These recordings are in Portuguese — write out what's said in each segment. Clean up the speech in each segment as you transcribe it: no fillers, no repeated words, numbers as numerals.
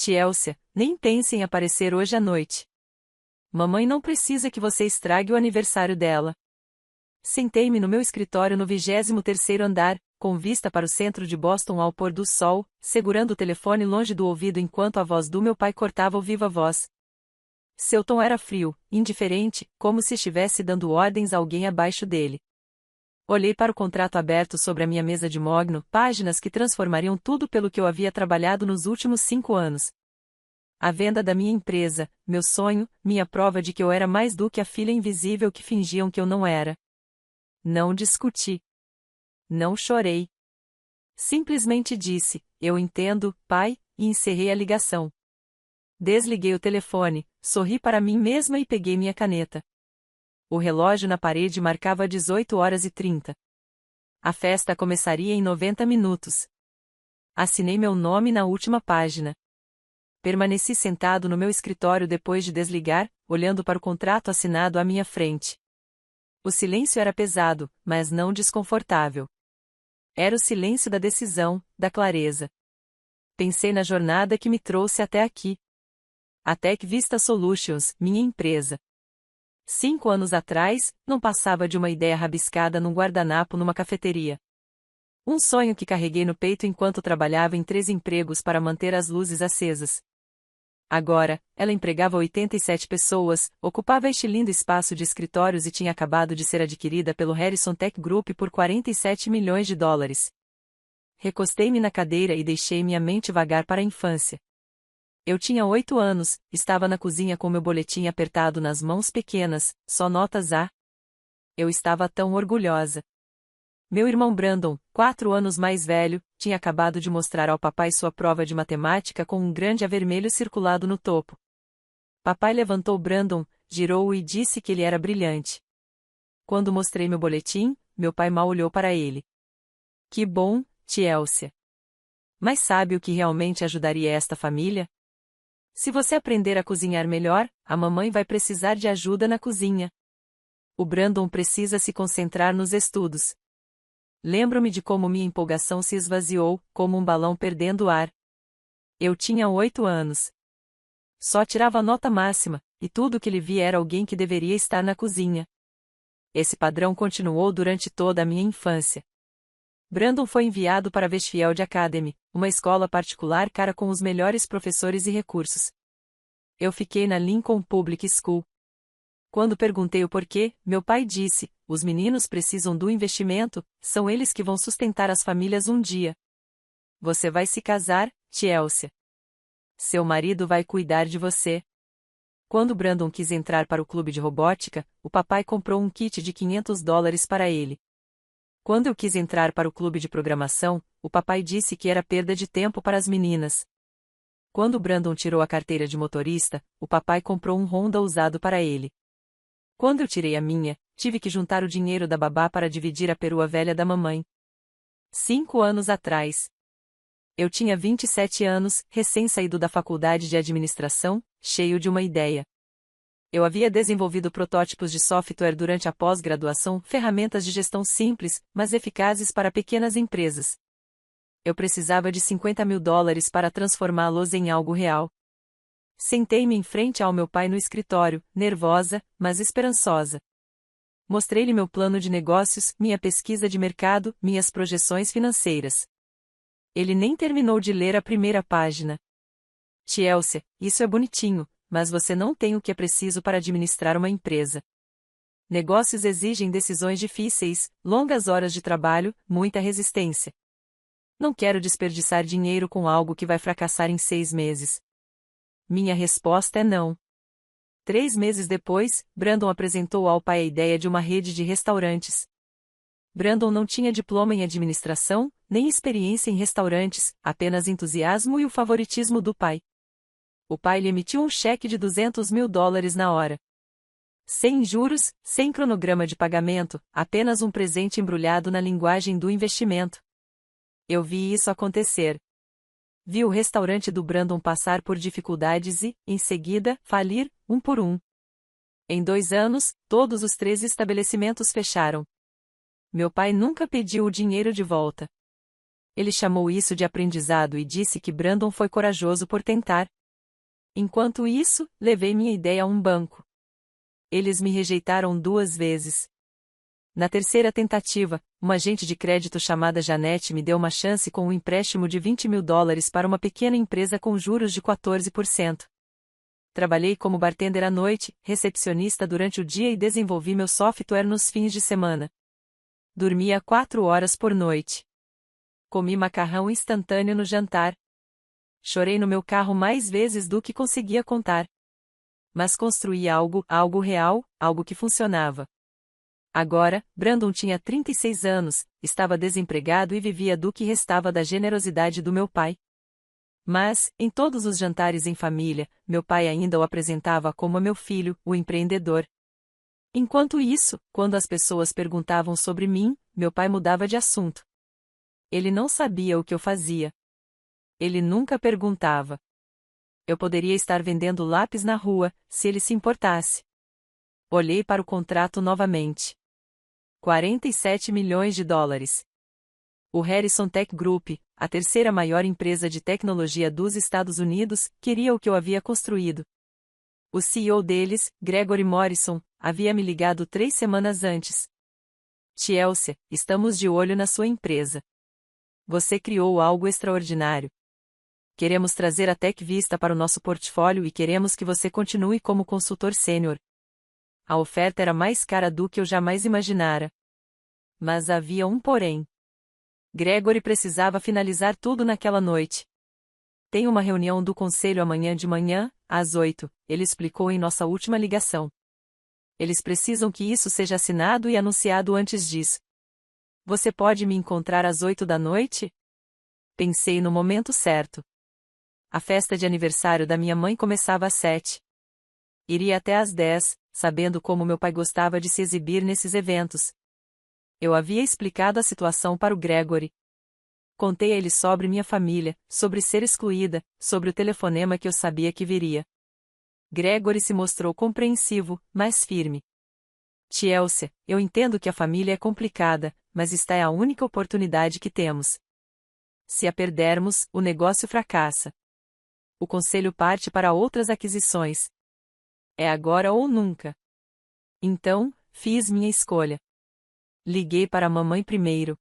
Tielcia, nem pense em aparecer hoje à noite. Mamãe não precisa que você estrague o aniversário dela. Sentei-me no meu escritório no 23º andar, com vista para o centro de Boston ao pôr do sol, segurando o telefone longe do ouvido enquanto a voz do meu pai cortava o viva voz. Seu tom era frio, indiferente, como se estivesse dando ordens a alguém abaixo dele. Olhei para o contrato aberto sobre a minha mesa de mogno, páginas que transformariam tudo pelo que eu havia trabalhado nos últimos 5 anos. A venda da minha empresa, meu sonho, minha prova de que eu era mais do que a filha invisível que fingiam que eu não era. Não discuti. Não chorei. Simplesmente disse, eu entendo, pai, e encerrei a ligação. Desliguei o telefone, sorri para mim mesma e peguei minha caneta. O relógio na parede marcava 18h30. A festa começaria em 90 minutos. Assinei meu nome na última página. Permaneci sentado no meu escritório depois de desligar, olhando para o contrato assinado à minha frente. O silêncio era pesado, mas não desconfortável. Era o silêncio da decisão, da clareza. Pensei na jornada que me trouxe até aqui. A Tech Vista Solutions, minha empresa. 5 anos atrás, não passava de uma ideia rabiscada num guardanapo numa cafeteria. Um sonho que carreguei no peito enquanto trabalhava em 3 empregos para manter as luzes acesas. Agora, ela empregava 87 pessoas, ocupava este lindo espaço de escritórios e tinha acabado de ser adquirida pelo Harrison Tech Group por 47 milhões de dólares. Recostei-me na cadeira e deixei minha mente vagar para a infância. Eu tinha 8 anos, estava na cozinha com meu boletim apertado nas mãos pequenas, só notas A. Eu estava tão orgulhosa. Meu irmão Brandon, 4 anos mais velho, tinha acabado de mostrar ao papai sua prova de matemática com um grande A vermelho circulado no topo. Papai levantou Brandon, girou-o e disse que ele era brilhante. Quando mostrei meu boletim, meu pai mal olhou para ele. Que bom, Tielcia. Mas sabe o que realmente ajudaria esta família? Se você aprender a cozinhar melhor, a mamãe vai precisar de ajuda na cozinha. O Brandon precisa se concentrar nos estudos. Lembro-me de como minha empolgação se esvaziou, como um balão perdendo ar. Eu tinha 8 anos. Só tirava nota máxima, e tudo que lhe via era alguém que deveria estar na cozinha. Esse padrão continuou durante toda a minha infância. Brandon foi enviado para a Westfield Academy, uma escola particular cara com os melhores professores e recursos. Eu fiquei na Lincoln Public School. Quando perguntei o porquê, meu pai disse, os meninos precisam do investimento, são eles que vão sustentar as famílias um dia. Você vai se casar, Tielcia. Seu marido vai cuidar de você. Quando Brandon quis entrar para o clube de robótica, o papai comprou um kit de $500 para ele. Quando eu quis entrar para o clube de programação, o papai disse que era perda de tempo para as meninas. Quando Brandon tirou a carteira de motorista, o papai comprou um Honda usado para ele. Quando eu tirei a minha, tive que juntar o dinheiro da babá para dividir a perua velha da mamãe. 5 anos atrás. Eu tinha 27 anos, recém-saído da faculdade de administração, cheio de uma ideia. Eu havia desenvolvido protótipos de software durante a pós-graduação, ferramentas de gestão simples, mas eficazes para pequenas empresas. Eu precisava de $50 mil para transformá-los em algo real. Sentei-me em frente ao meu pai no escritório, nervosa, mas esperançosa. Mostrei-lhe meu plano de negócios, minha pesquisa de mercado, minhas projeções financeiras. Ele nem terminou de ler a primeira página. Tielcia, isso é bonitinho, mas você não tem o que é preciso para administrar uma empresa. Negócios exigem decisões difíceis, longas horas de trabalho, muita resistência. Não quero desperdiçar dinheiro com algo que vai fracassar em 6 meses. Minha resposta é não. 3 meses depois, Brandon apresentou ao pai a ideia de uma rede de restaurantes. Brandon não tinha diploma em administração, nem experiência em restaurantes, apenas entusiasmo e o favoritismo do pai. O pai lhe emitiu um cheque de $200 mil na hora. Sem juros, sem cronograma de pagamento, apenas um presente embrulhado na linguagem do investimento. Eu vi isso acontecer. Vi o restaurante do Brandon passar por dificuldades e, em seguida, falir, um por um. Em 2 anos, todos os 3 estabelecimentos fecharam. Meu pai nunca pediu o dinheiro de volta. Ele chamou isso de aprendizado e disse que Brandon foi corajoso por tentar. Enquanto isso, levei minha ideia a um banco. Eles me rejeitaram 2 vezes. Na terceira tentativa, uma agente de crédito chamada Janete me deu uma chance com um empréstimo de $20.000 para uma pequena empresa com juros de 14%. Trabalhei como bartender à noite, recepcionista durante o dia e desenvolvi meu software nos fins de semana. Dormia 4 horas por noite. Comi macarrão instantâneo no jantar. Chorei no meu carro mais vezes do que conseguia contar. Mas construí algo real, algo que funcionava. Agora, Brandon tinha 36 anos, estava desempregado e vivia do que restava da generosidade do meu pai. Mas, em todos os jantares em família, meu pai ainda o apresentava como meu filho, o empreendedor. Enquanto isso, quando as pessoas perguntavam sobre mim, meu pai mudava de assunto. Ele não sabia o que eu fazia. Ele nunca perguntava. Eu poderia estar vendendo lápis na rua, se ele se importasse. Olhei para o contrato novamente. $47 milhões. O Harrison Tech Group, a terceira maior empresa de tecnologia dos Estados Unidos, queria o que eu havia construído. O CEO deles, Gregory Morrison, havia me ligado 3 semanas antes. Chelsea, estamos de olho na sua empresa. Você criou algo extraordinário. Queremos trazer a TechVista para o nosso portfólio e queremos que você continue como consultor sênior. A oferta era mais cara do que eu jamais imaginara. Mas havia um porém. Gregory precisava finalizar tudo naquela noite. Tem uma reunião do conselho amanhã de manhã, às 8, ele explicou em nossa última ligação. Eles precisam que isso seja assinado e anunciado antes disso. Você pode me encontrar às 8 da noite? Pensei no momento certo. A festa de aniversário da minha mãe começava às 7. Iria até às 10, sabendo como meu pai gostava de se exibir nesses eventos. Eu havia explicado a situação para o Gregory. Contei a ele sobre minha família, sobre ser excluída, sobre o telefonema que eu sabia que viria. Gregory se mostrou compreensivo, mas firme. Chelsea, eu entendo que a família é complicada, mas esta é a única oportunidade que temos. Se a perdermos, o negócio fracassa. O conselho parte para outras aquisições. É agora ou nunca. Então, fiz minha escolha. Liguei para a mamãe primeiro.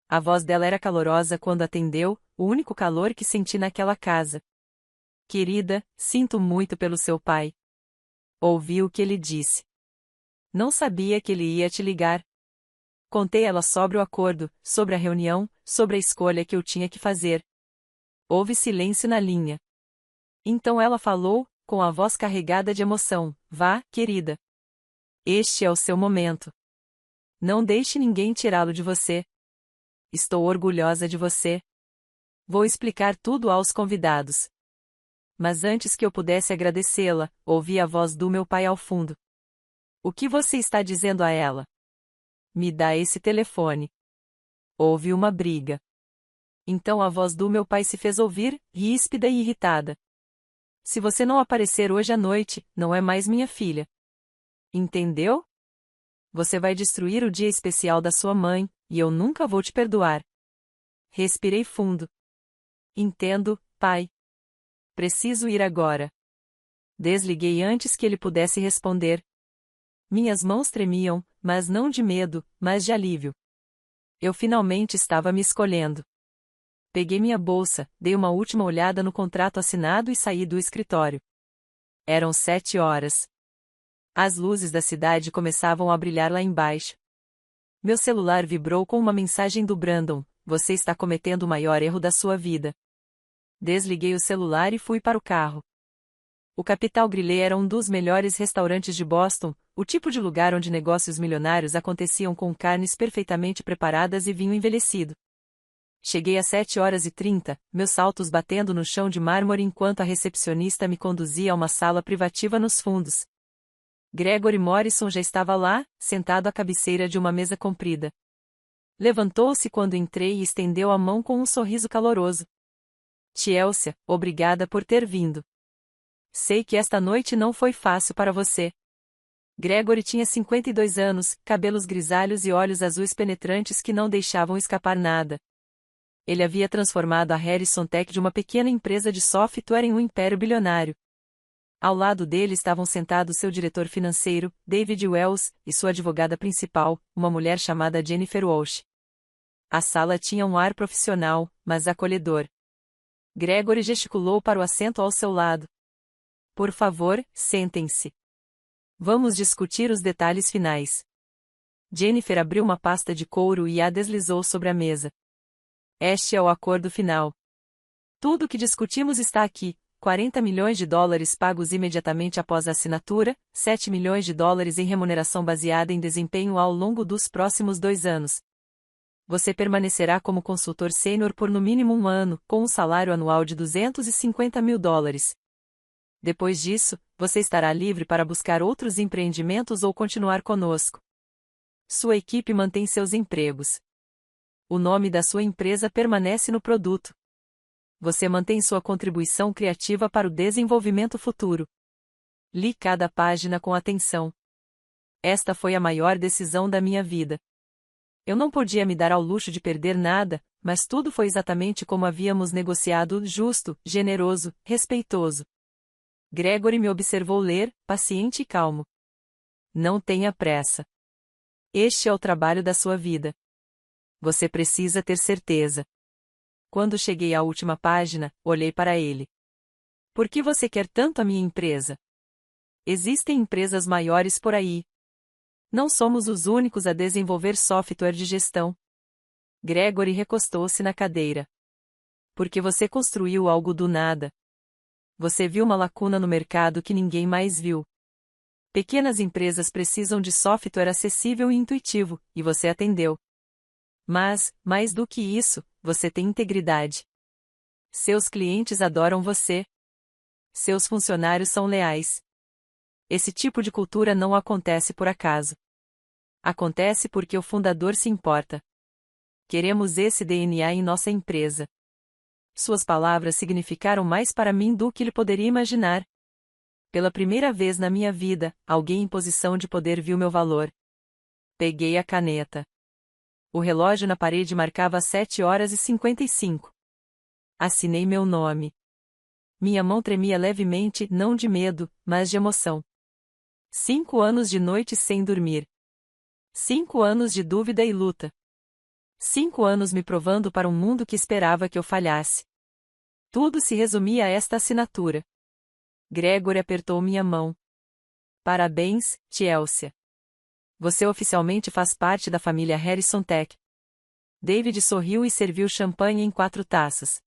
A voz dela era calorosa quando atendeu, o único calor que senti naquela casa. Querida, sinto muito pelo seu pai. Ouvi o que ele disse. Não sabia que ele ia te ligar. Contei ela sobre o acordo, sobre a reunião, sobre a escolha que eu tinha que fazer. Houve silêncio na linha. Então ela falou, com a voz carregada de emoção: vá, querida. Este é o seu momento. Não deixe ninguém tirá-lo de você. Estou orgulhosa de você. Vou explicar tudo aos convidados. Mas antes que eu pudesse agradecê-la, ouvi a voz do meu pai ao fundo. O que você está dizendo a ela? Me dá esse telefone. Houve uma briga. Então a voz do meu pai se fez ouvir, ríspida e irritada. Se você não aparecer hoje à noite, não é mais minha filha. Entendeu? Você vai destruir o dia especial da sua mãe, e eu nunca vou te perdoar. Respirei fundo. Entendo, pai. Preciso ir agora. Desliguei antes que ele pudesse responder. Minhas mãos tremiam, mas não de medo, mas de alívio. Eu finalmente estava me escolhendo. Peguei minha bolsa, dei uma última olhada no contrato assinado e saí do escritório. Eram 7 horas. As luzes da cidade começavam a brilhar lá embaixo. Meu celular vibrou com uma mensagem do Brandon: você está cometendo o maior erro da sua vida. Desliguei o celular e fui para o carro. O Capital Grille era um dos melhores restaurantes de Boston, o tipo de lugar onde negócios milionários aconteciam com carnes perfeitamente preparadas e vinho envelhecido. Cheguei às 7h30, meus saltos batendo no chão de mármore enquanto a recepcionista me conduzia a uma sala privativa nos fundos. Gregory Morrison já estava lá, sentado à cabeceira de uma mesa comprida. Levantou-se quando entrei e estendeu a mão com um sorriso caloroso. Chelsea, obrigada por ter vindo. Sei que esta noite não foi fácil para você. Gregory tinha 52 anos, cabelos grisalhos e olhos azuis penetrantes que não deixavam escapar nada. Ele havia transformado a Harrison Tech de uma pequena empresa de software em um império bilionário. Ao lado dele estavam sentados seu diretor financeiro, David Wells, e sua advogada principal, uma mulher chamada Jennifer Walsh. A sala tinha um ar profissional, mas acolhedor. Gregory gesticulou para o assento ao seu lado. Por favor, sentem-se. Vamos discutir os detalhes finais. Jennifer abriu uma pasta de couro e a deslizou sobre a mesa. Este é o acordo final. Tudo o que discutimos está aqui: $40 milhões pagos imediatamente após a assinatura, $7 milhões em remuneração baseada em desempenho ao longo dos próximos 2 anos. Você permanecerá como consultor sênior por no mínimo 1 ano, com um salário anual de $250 mil. Depois disso, você estará livre para buscar outros empreendimentos ou continuar conosco. Sua equipe mantém seus empregos. O nome da sua empresa permanece no produto. Você mantém sua contribuição criativa para o desenvolvimento futuro. Li cada página com atenção. Esta foi a maior decisão da minha vida. Eu não podia me dar ao luxo de perder nada, mas tudo foi exatamente como havíamos negociado: justo, generoso, respeitoso. Gregory me observou ler, paciente e calmo. Não tenha pressa. Este é o trabalho da sua vida. Você precisa ter certeza. Quando cheguei à última página, olhei para ele. Por que você quer tanto a minha empresa? Existem empresas maiores por aí. Não somos os únicos a desenvolver software de gestão. Gregory recostou-se na cadeira. Porque você construiu algo do nada. Você viu uma lacuna no mercado que ninguém mais viu. Pequenas empresas precisam de software acessível e intuitivo, e você atendeu. Mas, mais do que isso, você tem integridade. Seus clientes adoram você. Seus funcionários são leais. Esse tipo de cultura não acontece por acaso. Acontece porque o fundador se importa. Queremos esse DNA em nossa empresa. Suas palavras significaram mais para mim do que ele poderia imaginar. Pela primeira vez na minha vida, alguém em posição de poder viu meu valor. Peguei a caneta. O relógio na parede marcava 7h55. Assinei meu nome. Minha mão tremia levemente, não de medo, mas de emoção. 5 anos de noites sem dormir. 5 anos de dúvida e luta. 5 anos me provando para um mundo que esperava que eu falhasse. Tudo se resumia a esta assinatura. Gregory apertou minha mão. Parabéns, Chelsea. Você oficialmente faz parte da família Harrison Tech. David sorriu e serviu champanhe em 4 taças.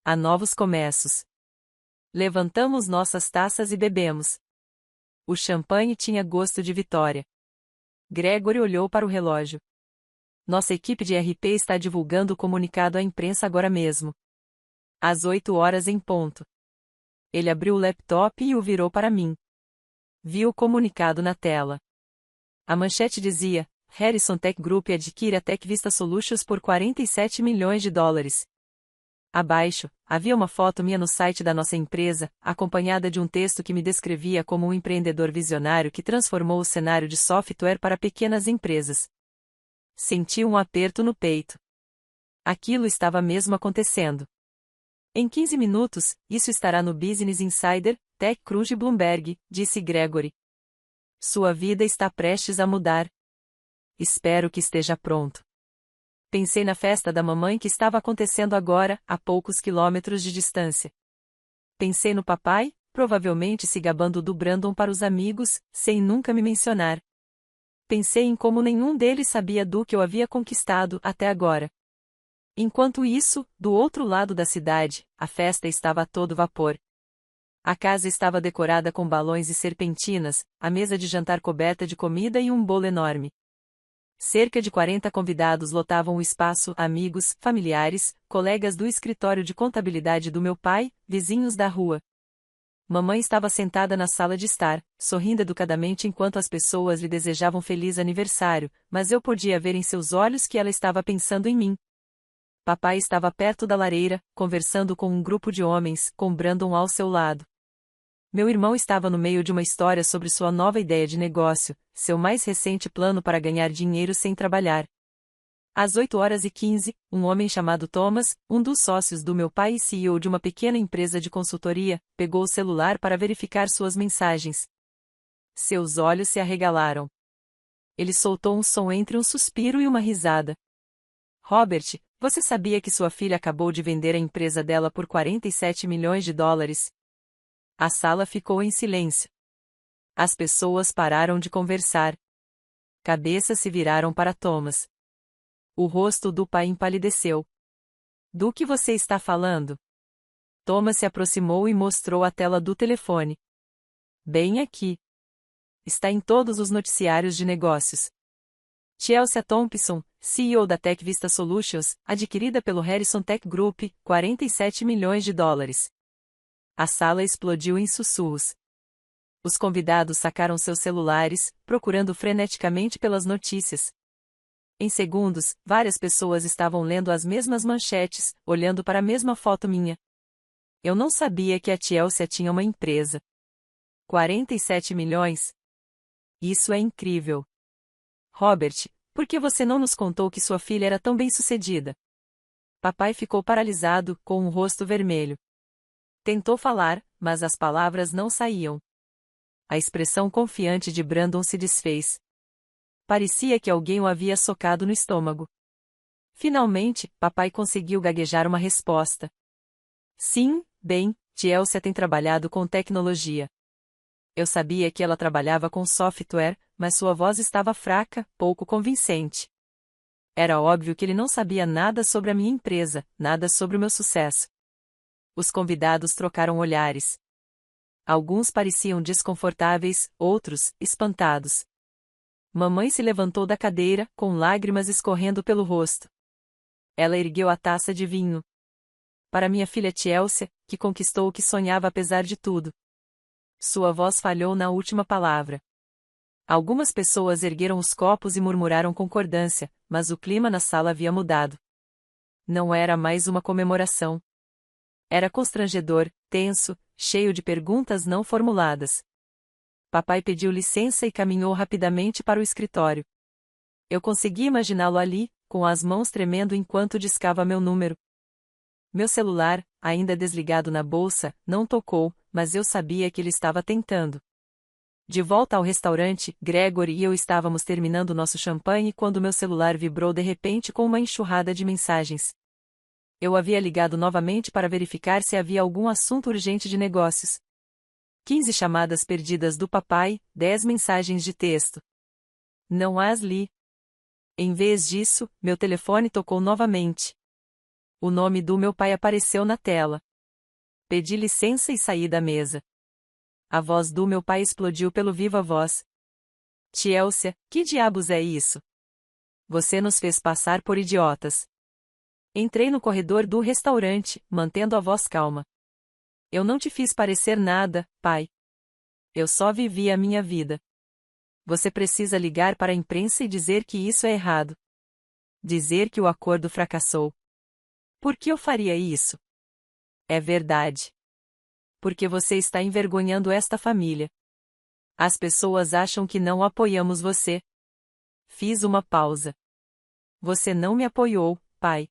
Há novos começos. Levantamos nossas taças e bebemos. O champanhe tinha gosto de vitória. Gregory olhou para o relógio. Nossa equipe de RP está divulgando o comunicado à imprensa agora mesmo. Às 8h em ponto. Ele abriu o laptop e o virou para mim. Vi o comunicado na tela. A manchete dizia: Harrison Tech Group adquire a Tech Vista Solutions por $47 milhões. Abaixo, havia uma foto minha no site da nossa empresa, acompanhada de um texto que me descrevia como um empreendedor visionário que transformou o cenário de software para pequenas empresas. Senti um aperto no peito. Aquilo estava mesmo acontecendo. Em 15 minutos, isso estará no Business Insider, TechCrunch e Bloomberg, disse Gregory. Sua vida está prestes a mudar. Espero que esteja pronto. Pensei na festa da mamãe que estava acontecendo agora, a poucos quilômetros de distância. Pensei no papai, provavelmente se gabando do Brandon para os amigos, sem nunca me mencionar. Pensei em como nenhum deles sabia do que eu havia conquistado até agora. Enquanto isso, do outro lado da cidade, a festa estava a todo vapor. A casa estava decorada com balões e serpentinas, a mesa de jantar coberta de comida e um bolo enorme. Cerca de 40 convidados lotavam o espaço: amigos, familiares, colegas do escritório de contabilidade do meu pai, vizinhos da rua. Mamãe estava sentada na sala de estar, sorrindo educadamente enquanto as pessoas lhe desejavam feliz aniversário, mas eu podia ver em seus olhos que ela estava pensando em mim. Papai estava perto da lareira, conversando com um grupo de homens, com Brandon ao seu lado. Meu irmão estava no meio de uma história sobre sua nova ideia de negócio, seu mais recente plano para ganhar dinheiro sem trabalhar. Às 8h15, um homem chamado Thomas, um dos sócios do meu pai e CEO de uma pequena empresa de consultoria, pegou o celular para verificar suas mensagens. Seus olhos se arregalaram. Ele soltou um som entre um suspiro e uma risada. Robert, você sabia que sua filha acabou de vender a empresa dela por 47 milhões de dólares? A sala ficou em silêncio. As pessoas pararam de conversar. Cabeças se viraram para Thomas. O rosto do pai empalideceu. Do que você está falando? Thomas se aproximou e mostrou a tela do telefone. Bem aqui. Está em todos os noticiários de negócios. Chelsea Thompson, CEO da Tech Vista Solutions, adquirida pelo Harrison Tech Group, 47 milhões de dólares. A sala explodiu em sussurros. Os convidados sacaram seus celulares, procurando freneticamente pelas notícias. Em segundos, várias pessoas estavam lendo as mesmas manchetes, olhando para a mesma foto minha. Eu não sabia que a Chelsea tinha uma empresa. 47 milhões? Isso é incrível. Robert, por que você não nos contou que sua filha era tão bem-sucedida? Papai ficou paralisado, com o rosto vermelho. Tentou falar, mas as palavras não saíam. A expressão confiante de Brandon se desfez. Parecia que alguém o havia socado no estômago. Finalmente, papai conseguiu gaguejar uma resposta. Sim, bem, Chelsea tem trabalhado com tecnologia. Eu sabia que ela trabalhava com software, mas sua voz estava fraca, pouco convincente. Era óbvio que ele não sabia nada sobre a minha empresa, nada sobre o meu sucesso. Os convidados trocaram olhares. Alguns pareciam desconfortáveis, outros, espantados. Mamãe se levantou da cadeira, com lágrimas escorrendo pelo rosto. Ela ergueu a taça de vinho. Para minha filha Chelsea, que conquistou o que sonhava apesar de tudo. Sua voz falhou na última palavra. Algumas pessoas ergueram os copos e murmuraram concordância, mas o clima na sala havia mudado. Não era mais uma comemoração. Era constrangedor, tenso, cheio de perguntas não formuladas. Papai pediu licença e caminhou rapidamente para o escritório. Eu consegui imaginá-lo ali, com as mãos tremendo enquanto discava meu número. Meu celular, ainda desligado na bolsa, não tocou, mas eu sabia que ele estava tentando. De volta ao restaurante, Gregory e eu estávamos terminando nosso champanhe quando meu celular vibrou de repente com uma enxurrada de mensagens. Eu havia ligado novamente para verificar se havia algum assunto urgente de negócios. 15 chamadas perdidas do papai, 10 mensagens de texto. Não as li. Em vez disso, meu telefone tocou novamente. O nome do meu pai apareceu na tela. Pedi licença e saí da mesa. A voz do meu pai explodiu pelo viva voz. Chelsea, que diabos é isso? Você nos fez passar por idiotas. Entrei no corredor do restaurante, mantendo a voz calma. Eu não te fiz parecer nada, pai. Eu só vivi a minha vida. Você precisa ligar para a imprensa e dizer que isso é errado. Dizer que o acordo fracassou. Por que eu faria isso? É verdade. Porque você está envergonhando esta família. As pessoas acham que não apoiamos você. Fiz uma pausa. Você não me apoiou, pai.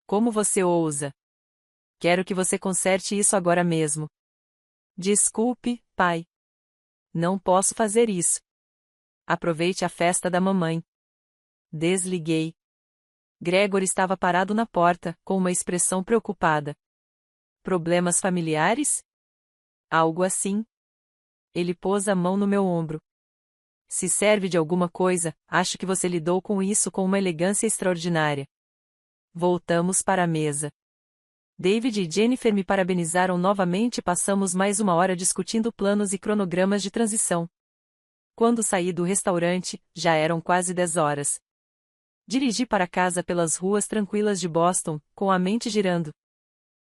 Como você ousa? Quero que você conserte isso agora mesmo. Desculpe, pai. Não posso fazer isso. Aproveite a festa da mamãe. Desliguei. Gregory estava parado na porta, com uma expressão preocupada. Problemas familiares? Algo assim. Ele pôs a mão no meu ombro. Se serve de alguma coisa, acho que você lidou com isso com uma elegância extraordinária. Voltamos para a mesa. David e Jennifer me parabenizaram novamente e passamos mais uma hora discutindo planos e cronogramas de transição. Quando saí do restaurante, já eram quase 10 horas. Dirigi para casa pelas ruas tranquilas de Boston, com a mente girando.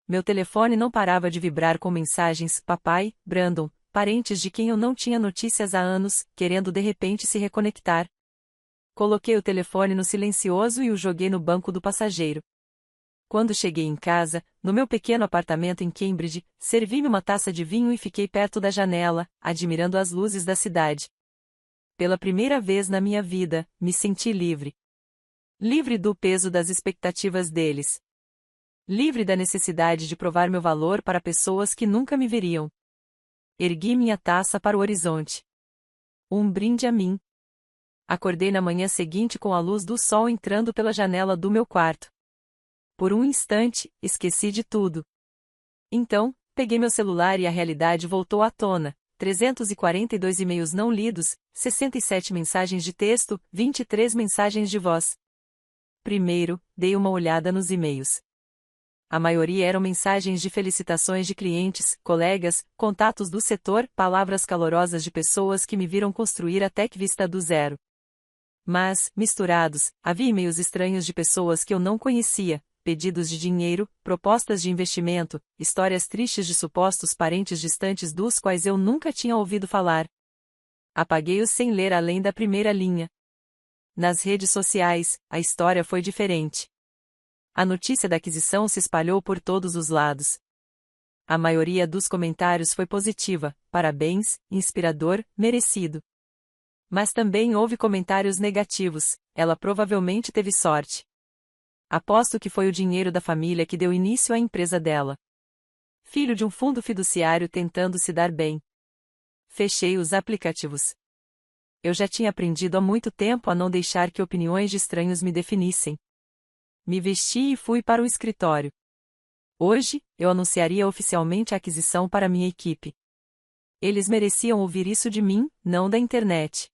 Meu telefone não parava de vibrar com mensagens, papai, Brandon, parentes de quem eu não tinha notícias há anos, querendo de repente se reconectar. Coloquei o telefone no silencioso e o joguei no banco do passageiro. Quando cheguei em casa, no meu pequeno apartamento em Cambridge, servi-me uma taça de vinho e fiquei perto da janela, admirando as luzes da cidade. Pela primeira vez na minha vida, me senti livre. Livre do peso das expectativas deles. Livre da necessidade de provar meu valor para pessoas que nunca me veriam. Ergui minha taça para o horizonte. Um brinde a mim. Acordei na manhã seguinte com a luz do sol entrando pela janela do meu quarto. Por um instante, esqueci de tudo. Então, peguei meu celular e a realidade voltou à tona. 342 e-mails não lidos, 67 mensagens de texto, 23 mensagens de voz. Primeiro, dei uma olhada nos e-mails. A maioria eram mensagens de felicitações de clientes, colegas, contatos do setor, palavras calorosas de pessoas que me viram construir a Tech Vista do zero. Mas, misturados, havia e-mails estranhos de pessoas que eu não conhecia, pedidos de dinheiro, propostas de investimento, histórias tristes de supostos parentes distantes dos quais eu nunca tinha ouvido falar. Apaguei-os sem ler além da primeira linha. Nas redes sociais, a história foi diferente. A notícia da aquisição se espalhou por todos os lados. A maioria dos comentários foi positiva, parabéns, inspirador, merecido. Mas também houve comentários negativos, ela provavelmente teve sorte. Aposto que foi o dinheiro da família que deu início à empresa dela. Filho de um fundo fiduciário tentando se dar bem. Fechei os aplicativos. Eu já tinha aprendido há muito tempo a não deixar que opiniões de estranhos me definissem. Me vesti e fui para o escritório. Hoje, eu anunciaria oficialmente a aquisição para minha equipe. Eles mereciam ouvir isso de mim, não da internet.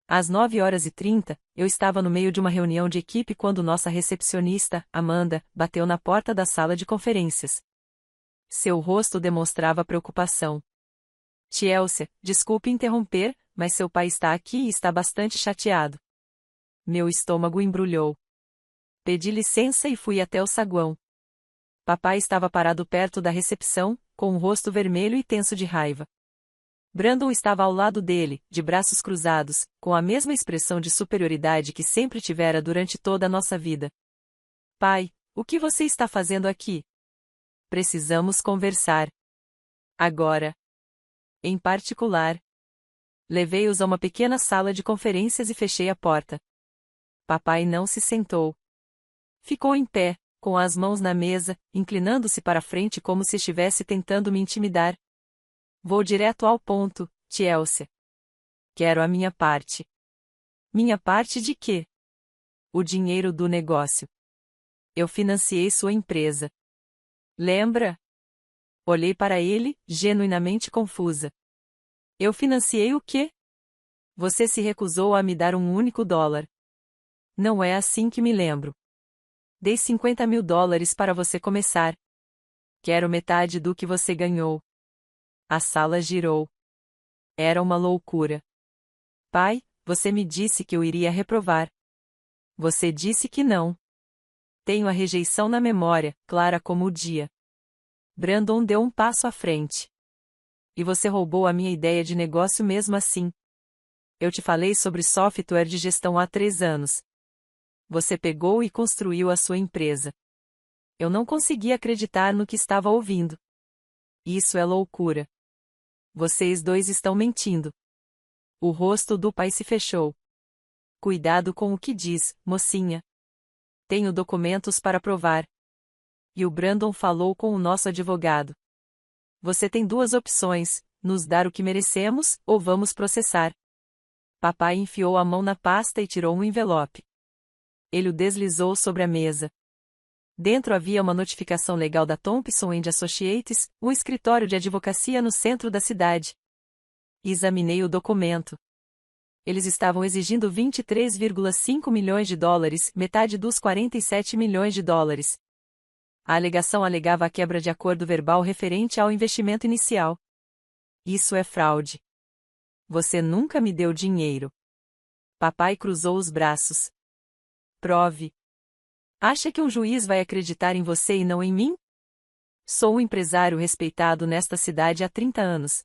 Às 9h30, eu estava no meio de uma reunião de equipe quando nossa recepcionista, Amanda, bateu na porta da sala de conferências. Seu rosto demonstrava preocupação. Chelsea, desculpe interromper, mas seu pai está aqui e está bastante chateado. Meu estômago embrulhou. Pedi licença e fui até o saguão. Papai estava parado perto da recepção, com o rosto vermelho e tenso de raiva. Brandon estava ao lado dele, de braços cruzados, com a mesma expressão de superioridade que sempre tivera durante toda a nossa vida. Pai, o que você está fazendo aqui? Precisamos conversar. Agora. Em particular. Levei-os a uma pequena sala de conferências e fechei a porta. Papai não se sentou. Ficou em pé, com as mãos na mesa, inclinando-se para frente como se estivesse tentando me intimidar. Vou direto ao ponto, Chelsea. Quero a minha parte. Minha parte de quê? O dinheiro do negócio. Eu financiei sua empresa. Lembra? Olhei para ele, genuinamente confusa. Eu financiei o quê? Você se recusou a me dar um único dólar. Não é assim que me lembro. Dei $50.000 para você começar. Quero metade do que você ganhou. A sala girou. Era uma loucura. Pai, você me disse que eu iria reprovar. Você disse que não. Tenho a rejeição na memória, clara como o dia. Brandon deu um passo à frente. E você roubou a minha ideia de negócio mesmo assim. Eu te falei sobre software de gestão há 3 anos. Você pegou e construiu a sua empresa. Eu não conseguia acreditar no que estava ouvindo. Isso é loucura. Vocês dois estão mentindo. O rosto do pai se fechou. Cuidado com o que diz, mocinha. Tenho documentos para provar. E o Brandon falou com o nosso advogado. Você tem 2 opções, nos dar o que merecemos, ou vamos processar. Papai enfiou a mão na pasta e tirou um envelope. Ele o deslizou sobre a mesa. Dentro havia uma notificação legal da Thompson & Associates, um escritório de advocacia no centro da cidade. Examinei o documento. Eles estavam exigindo $23,5 milhões, metade dos $47 milhões. A alegação alegava a quebra de acordo verbal referente ao investimento inicial. Isso é fraude. Você nunca me deu dinheiro. Papai cruzou os braços. Prove. Acha que um juiz vai acreditar em você e não em mim? Sou um empresário respeitado nesta cidade há 30 anos.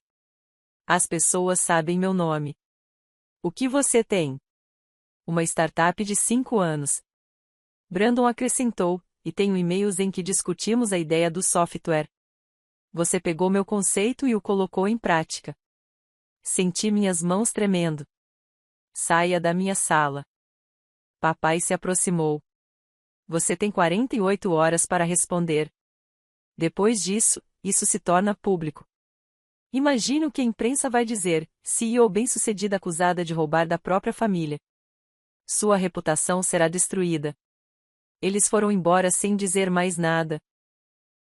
As pessoas sabem meu nome. O que você tem? Uma startup de 5 anos. Brandon acrescentou, e tenho e-mails em que discutimos a ideia do software. Você pegou meu conceito e o colocou em prática. Senti minhas mãos tremendo. Saia da minha sala. Papai se aproximou. Você tem 48 horas para responder. Depois disso, isso se torna público. Imagine o que a imprensa vai dizer: CEO bem-sucedida acusada de roubar da própria família. Sua reputação será destruída. Eles foram embora sem dizer mais nada.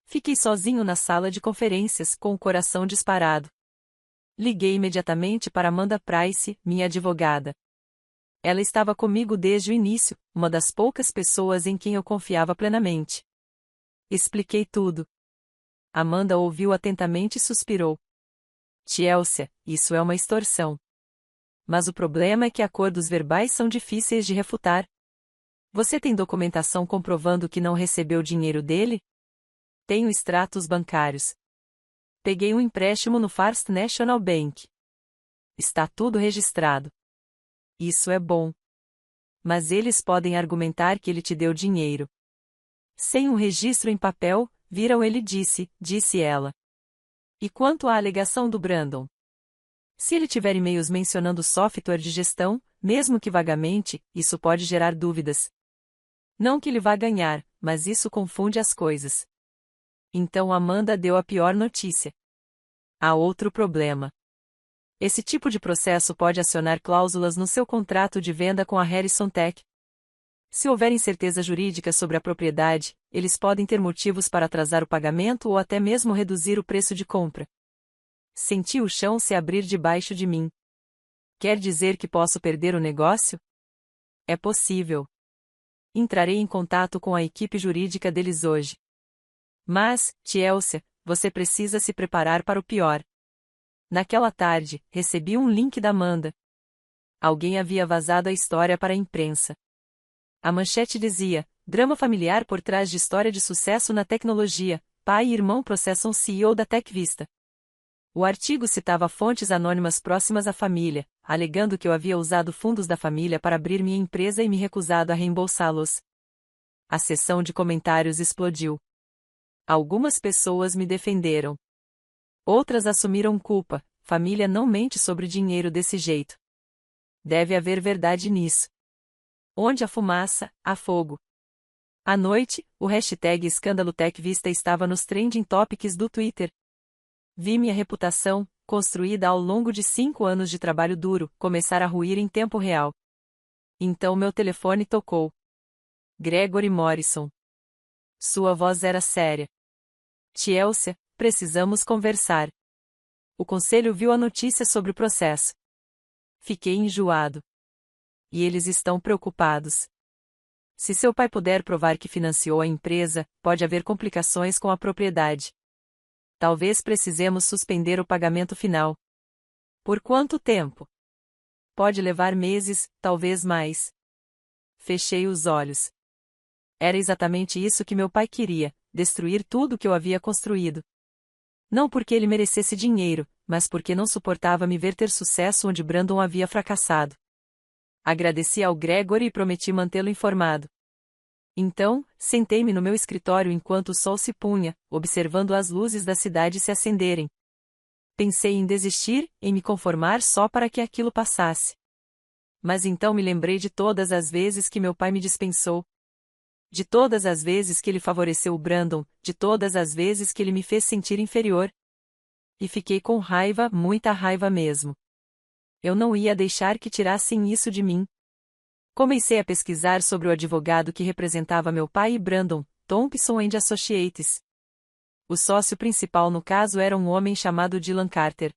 Fiquei sozinho na sala de conferências, com o coração disparado. Liguei imediatamente para Amanda Price, minha advogada. Ela estava comigo desde o início, uma das poucas pessoas em quem eu confiava plenamente. Expliquei tudo. Amanda ouviu atentamente e suspirou. Chelsea, isso é uma extorsão. Mas o problema é que acordos verbais são difíceis de refutar. Você tem documentação comprovando que não recebeu dinheiro dele? Tenho extratos bancários. Peguei um empréstimo no First National Bank. Está tudo registrado. Isso é bom. Mas eles podem argumentar que ele te deu dinheiro. Sem um registro em papel, viram ele disse ela. E quanto à alegação do Brandon? Se ele tiver e-mails mencionando software de gestão, mesmo que vagamente, isso pode gerar dúvidas. Não que ele vá ganhar, mas isso confunde as coisas. Então Amanda deu a pior notícia. Há outro problema. Esse tipo de processo pode acionar cláusulas no seu contrato de venda com a Harrison Tech. Se houver incerteza jurídica sobre a propriedade, eles podem ter motivos para atrasar o pagamento ou até mesmo reduzir o preço de compra. Senti o chão se abrir debaixo de mim. Quer dizer que posso perder o negócio? É possível. Entrarei em contato com a equipe jurídica deles hoje. Mas, Chelsea, você precisa se preparar para o pior. Naquela tarde, recebi um link da Amanda. Alguém havia vazado a história para a imprensa. A manchete dizia: drama familiar por trás de história de sucesso na tecnologia, pai e irmão processam CEO da TechVista. O artigo citava fontes anônimas próximas à família, alegando que eu havia usado fundos da família para abrir minha empresa e me recusado a reembolsá-los. A seção de comentários explodiu. Algumas pessoas me defenderam. Outras assumiram culpa: família não mente sobre dinheiro desse jeito. Deve haver verdade nisso. Onde há fumaça, há fogo. À noite, o hashtag Escândalo TechVista estava nos trending topics do Twitter. Vi minha reputação, construída ao longo de 5 anos de trabalho duro, começar a ruir em tempo real. Então meu telefone tocou. Gregory Morrison. Sua voz era séria. Chelsea, precisamos conversar. O conselho viu a notícia sobre o processo. Fiquei enjoado. E eles estão preocupados. Se seu pai puder provar que financiou a empresa, pode haver complicações com a propriedade. Talvez precisemos suspender o pagamento final. Por quanto tempo? Pode levar meses, talvez mais. Fechei os olhos. Era exatamente isso que meu pai queria: destruir tudo que eu havia construído. Não porque ele merecesse dinheiro, mas porque não suportava me ver ter sucesso onde Brandon havia fracassado. Agradeci ao Gregory e prometi mantê-lo informado. Então, sentei-me no meu escritório enquanto o sol se punha, observando as luzes da cidade se acenderem. Pensei em desistir, em me conformar só para que aquilo passasse. Mas então me lembrei de todas as vezes que meu pai me dispensou. De todas as vezes que ele favoreceu o Brandon, de todas as vezes que ele me fez sentir inferior. E fiquei com raiva, muita raiva mesmo. Eu não ia deixar que tirassem isso de mim. Comecei a pesquisar sobre o advogado que representava meu pai e Brandon, Thompson & Associates. O sócio principal no caso era um homem chamado Dylan Carter.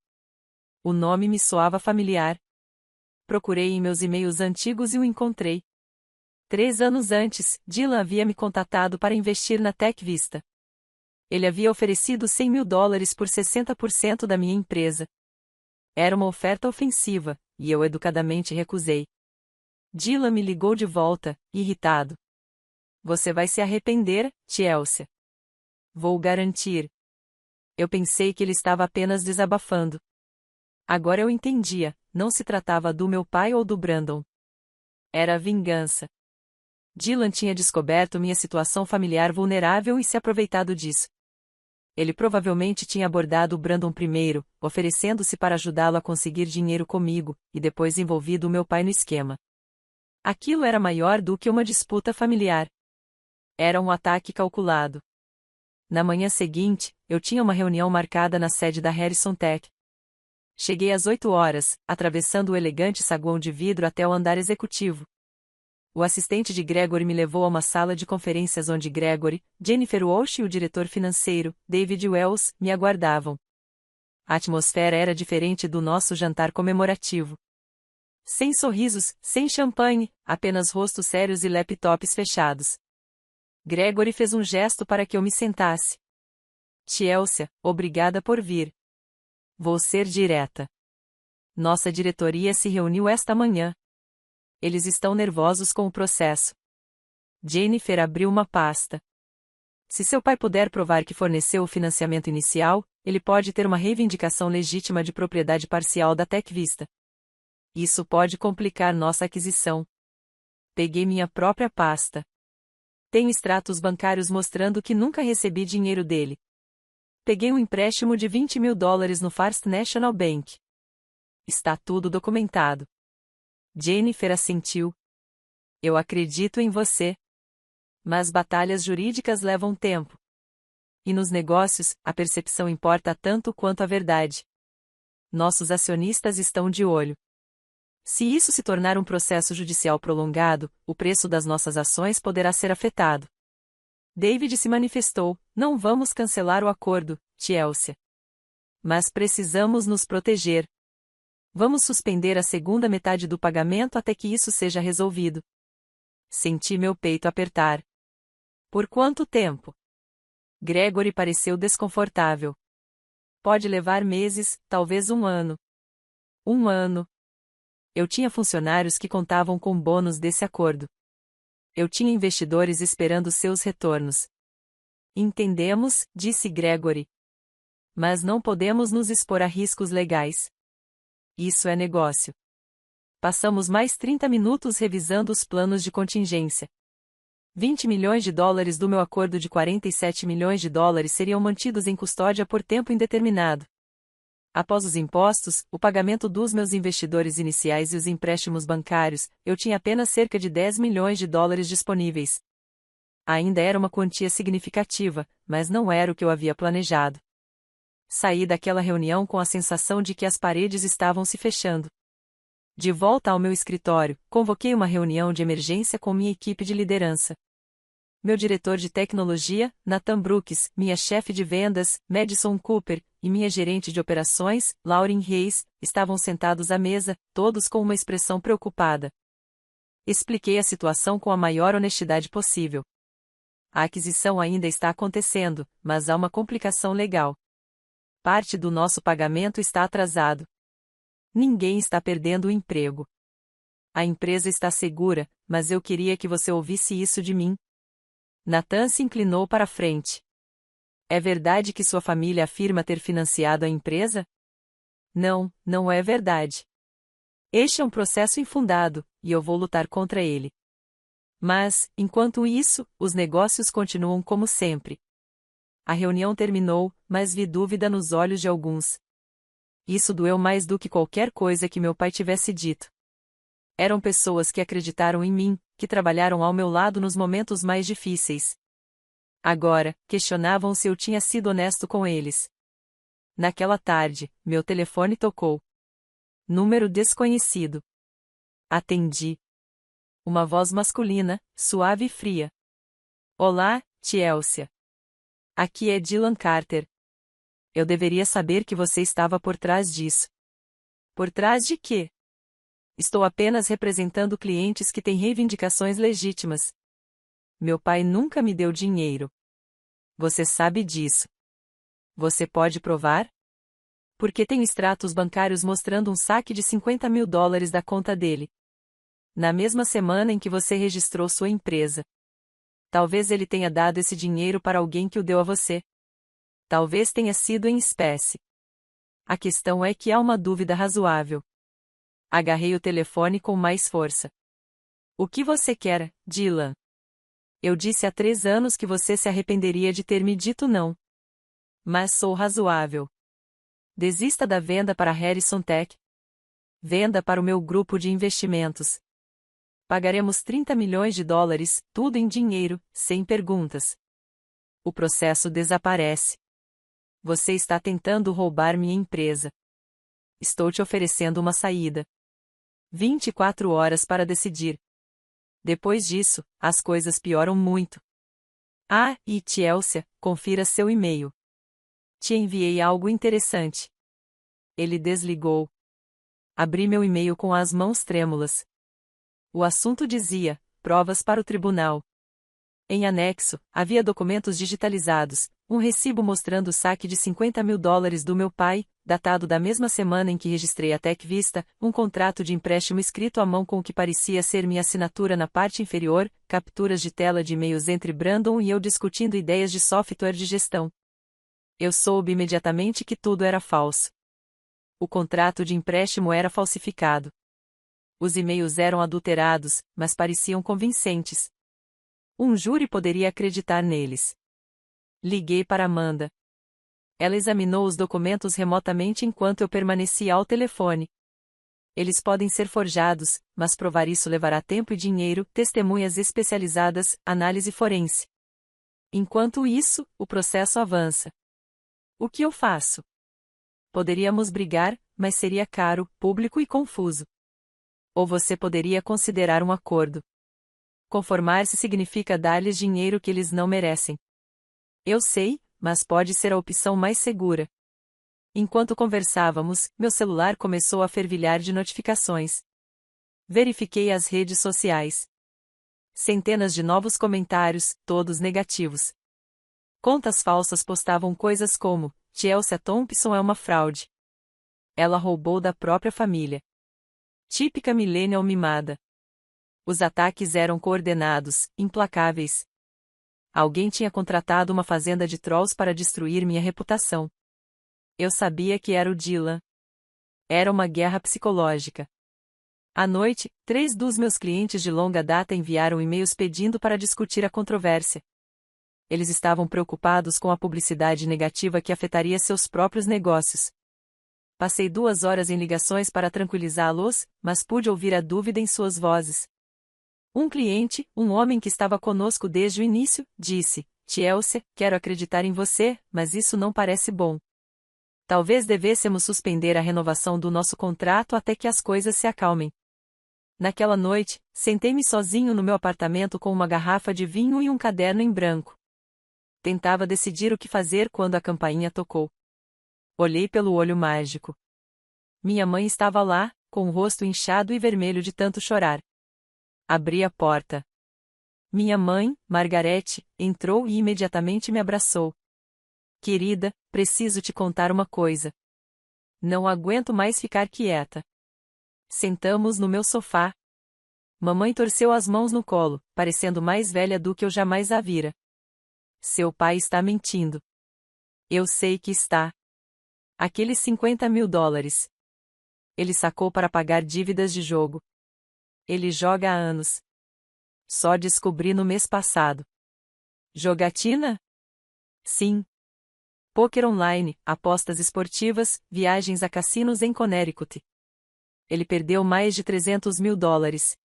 O nome me soava familiar. Procurei em meus e-mails antigos e o encontrei. 3 anos antes, Dylan havia me contatado para investir na TechVista. Ele havia oferecido $100.000 por 60% da minha empresa. Era uma oferta ofensiva, e eu educadamente recusei. Dylan me ligou de volta, irritado. Você vai se arrepender, Chelsea. Vou garantir. Eu pensei que ele estava apenas desabafando. Agora eu entendia, não se tratava do meu pai ou do Brandon. Era a vingança. Dylan tinha descoberto minha situação familiar vulnerável e se aproveitado disso. Ele provavelmente tinha abordado o Brandon primeiro, oferecendo-se para ajudá-lo a conseguir dinheiro comigo, e depois envolvido o meu pai no esquema. Aquilo era maior do que uma disputa familiar. Era um ataque calculado. Na manhã seguinte, eu tinha uma reunião marcada na sede da Harrison Tech. Cheguei às 8 horas, atravessando o elegante saguão de vidro até o andar executivo. O assistente de Gregory me levou a uma sala de conferências onde Gregory, Jennifer Walsh e o diretor financeiro, David Wells, me aguardavam. A atmosfera era diferente do nosso jantar comemorativo. Sem sorrisos, sem champanhe, apenas rostos sérios e laptops fechados. Gregory fez um gesto para que eu me sentasse. Chelsea, obrigada por vir. Vou ser direta. Nossa diretoria se reuniu esta manhã. Eles estão nervosos com o processo. Jennifer abriu uma pasta. Se seu pai puder provar que forneceu o financiamento inicial, ele pode ter uma reivindicação legítima de propriedade parcial da TechVista. Isso pode complicar nossa aquisição. Peguei minha própria pasta. Tenho extratos bancários mostrando que nunca recebi dinheiro dele. Peguei um empréstimo de $20 mil no First National Bank. Está tudo documentado. Jennifer assentiu. Eu acredito em você. Mas batalhas jurídicas levam tempo. E nos negócios, a percepção importa tanto quanto a verdade. Nossos acionistas estão de olho. Se isso se tornar um processo judicial prolongado, o preço das nossas ações poderá ser afetado. David se manifestou: não vamos cancelar o acordo, Chelsea. Mas precisamos nos proteger. Vamos suspender a segunda metade do pagamento até que isso seja resolvido. Senti meu peito apertar. Por quanto tempo? Gregory pareceu desconfortável. Pode levar meses, talvez um ano. Um ano. Eu tinha funcionários que contavam com bônus desse acordo. Eu tinha investidores esperando seus retornos. Entendemos, disse Gregory. Mas não podemos nos expor a riscos legais. Isso é negócio. Passamos mais 30 minutos revisando os planos de contingência. $20 milhões do meu acordo de $47 milhões seriam mantidos em custódia por tempo indeterminado. Após os impostos, o pagamento dos meus investidores iniciais e os empréstimos bancários, eu tinha apenas cerca de $10 milhões disponíveis. Ainda era uma quantia significativa, mas não era o que eu havia planejado. Saí daquela reunião com a sensação de que as paredes estavam se fechando. De volta ao meu escritório, convoquei uma reunião de emergência com minha equipe de liderança. Meu diretor de tecnologia, Nathan Brooks, minha chefe de vendas, Madison Cooper, e minha gerente de operações, Lauren Reis, estavam sentados à mesa, todos com uma expressão preocupada. Expliquei a situação com a maior honestidade possível. A aquisição ainda está acontecendo, mas há uma complicação legal. Parte do nosso pagamento está atrasado. Ninguém está perdendo o emprego. A empresa está segura, mas eu queria que você ouvisse isso de mim. Nathan se inclinou para a frente. É verdade que sua família afirma ter financiado a empresa? Não, não é verdade. Este é um processo infundado, e eu vou lutar contra ele. Mas, enquanto isso, os negócios continuam como sempre. A reunião terminou, mas vi dúvida nos olhos de alguns. Isso doeu mais do que qualquer coisa que meu pai tivesse dito. Eram pessoas que acreditaram em mim, que trabalharam ao meu lado nos momentos mais difíceis. Agora, questionavam se eu tinha sido honesto com eles. Naquela tarde, meu telefone tocou. Número desconhecido. Atendi. Uma voz masculina, suave e fria. Olá, Chelsea. Aqui é Dylan Carter. Eu deveria saber que você estava por trás disso. Por trás de quê? Estou apenas representando clientes que têm reivindicações legítimas. Meu pai nunca me deu dinheiro. Você sabe disso. Você pode provar? Porque tenho extratos bancários mostrando um saque de $50 mil da conta dele. Na mesma semana em que você registrou sua empresa. Talvez ele tenha dado esse dinheiro para alguém que o deu a você. Talvez tenha sido em espécie. A questão é que há uma dúvida razoável. Agarrei o telefone com mais força. O que você quer, Dylan? Eu disse há 3 anos que você se arrependeria de ter me dito não. Mas sou razoável. Desista da venda para Harrison Tech. Venda para o meu grupo de investimentos. Pagaremos 30 milhões de dólares, tudo em dinheiro, sem perguntas. O processo desaparece. Você está tentando roubar minha empresa. Estou te oferecendo uma saída. 24 horas para decidir. Depois disso, as coisas pioram muito. Ah, e Chelsea, confira seu e-mail. Te enviei algo interessante. Ele desligou. Abri meu e-mail com as mãos trêmulas. O assunto dizia: provas para o tribunal. Em anexo, havia documentos digitalizados, um recibo mostrando o saque de 50 mil dólares do meu pai, datado da mesma semana em que registrei a TechVista, um contrato de empréstimo escrito à mão com o que parecia ser minha assinatura na parte inferior, capturas de tela de e-mails entre Brandon e eu discutindo ideias de software de gestão. Eu soube imediatamente que tudo era falso. O contrato de empréstimo era falsificado. Os e-mails eram adulterados, mas pareciam convincentes. Um júri poderia acreditar neles. Liguei para Amanda. Ela examinou os documentos remotamente enquanto eu permanecia ao telefone. Eles podem ser forjados, mas provar isso levará tempo e dinheiro, testemunhas especializadas, análise forense. Enquanto isso, o processo avança. O que eu faço? Poderíamos brigar, mas seria caro, público e confuso. Ou você poderia considerar um acordo. Conformar-se significa dar-lhes dinheiro que eles não merecem. Eu sei, mas pode ser a opção mais segura. Enquanto conversávamos, meu celular começou a fervilhar de notificações. Verifiquei as redes sociais. Centenas de novos comentários, todos negativos. Contas falsas postavam coisas como: Chelsea Thompson é uma fraude. Ela roubou da própria família. Típica millennial mimada. Os ataques eram coordenados, implacáveis. Alguém tinha contratado uma fazenda de trolls para destruir minha reputação. Eu sabia que era o Dylan. Era uma guerra psicológica. À noite, 3 dos meus clientes de longa data enviaram e-mails pedindo para discutir a controvérsia. Eles estavam preocupados com a publicidade negativa que afetaria seus próprios negócios. Passei 2 horas em ligações para tranquilizá-los, mas pude ouvir a dúvida em suas vozes. Um cliente, um homem que estava conosco desde o início, disse: Chelsea, quero acreditar em você, mas isso não parece bom. Talvez devêssemos suspender a renovação do nosso contrato até que as coisas se acalmem. Naquela noite, sentei-me sozinho no meu apartamento com uma garrafa de vinho e um caderno em branco. Tentava decidir o que fazer quando a campainha tocou. Olhei pelo olho mágico. Minha mãe estava lá, com o rosto inchado e vermelho de tanto chorar. Abri a porta. Minha mãe, Margarete, entrou e imediatamente me abraçou. Querida, preciso te contar uma coisa. Não aguento mais ficar quieta. Sentamos no meu sofá. Mamãe torceu as mãos no colo, parecendo mais velha do que eu jamais a vira. Seu pai está mentindo. Eu sei que está. Aqueles 50 mil dólares. Ele sacou para pagar dívidas de jogo. Ele joga há anos. Só descobri no mês passado. Jogatina? Sim. Poker online, apostas esportivas, viagens a cassinos em Connecticut. Ele perdeu mais de 300 mil dólares.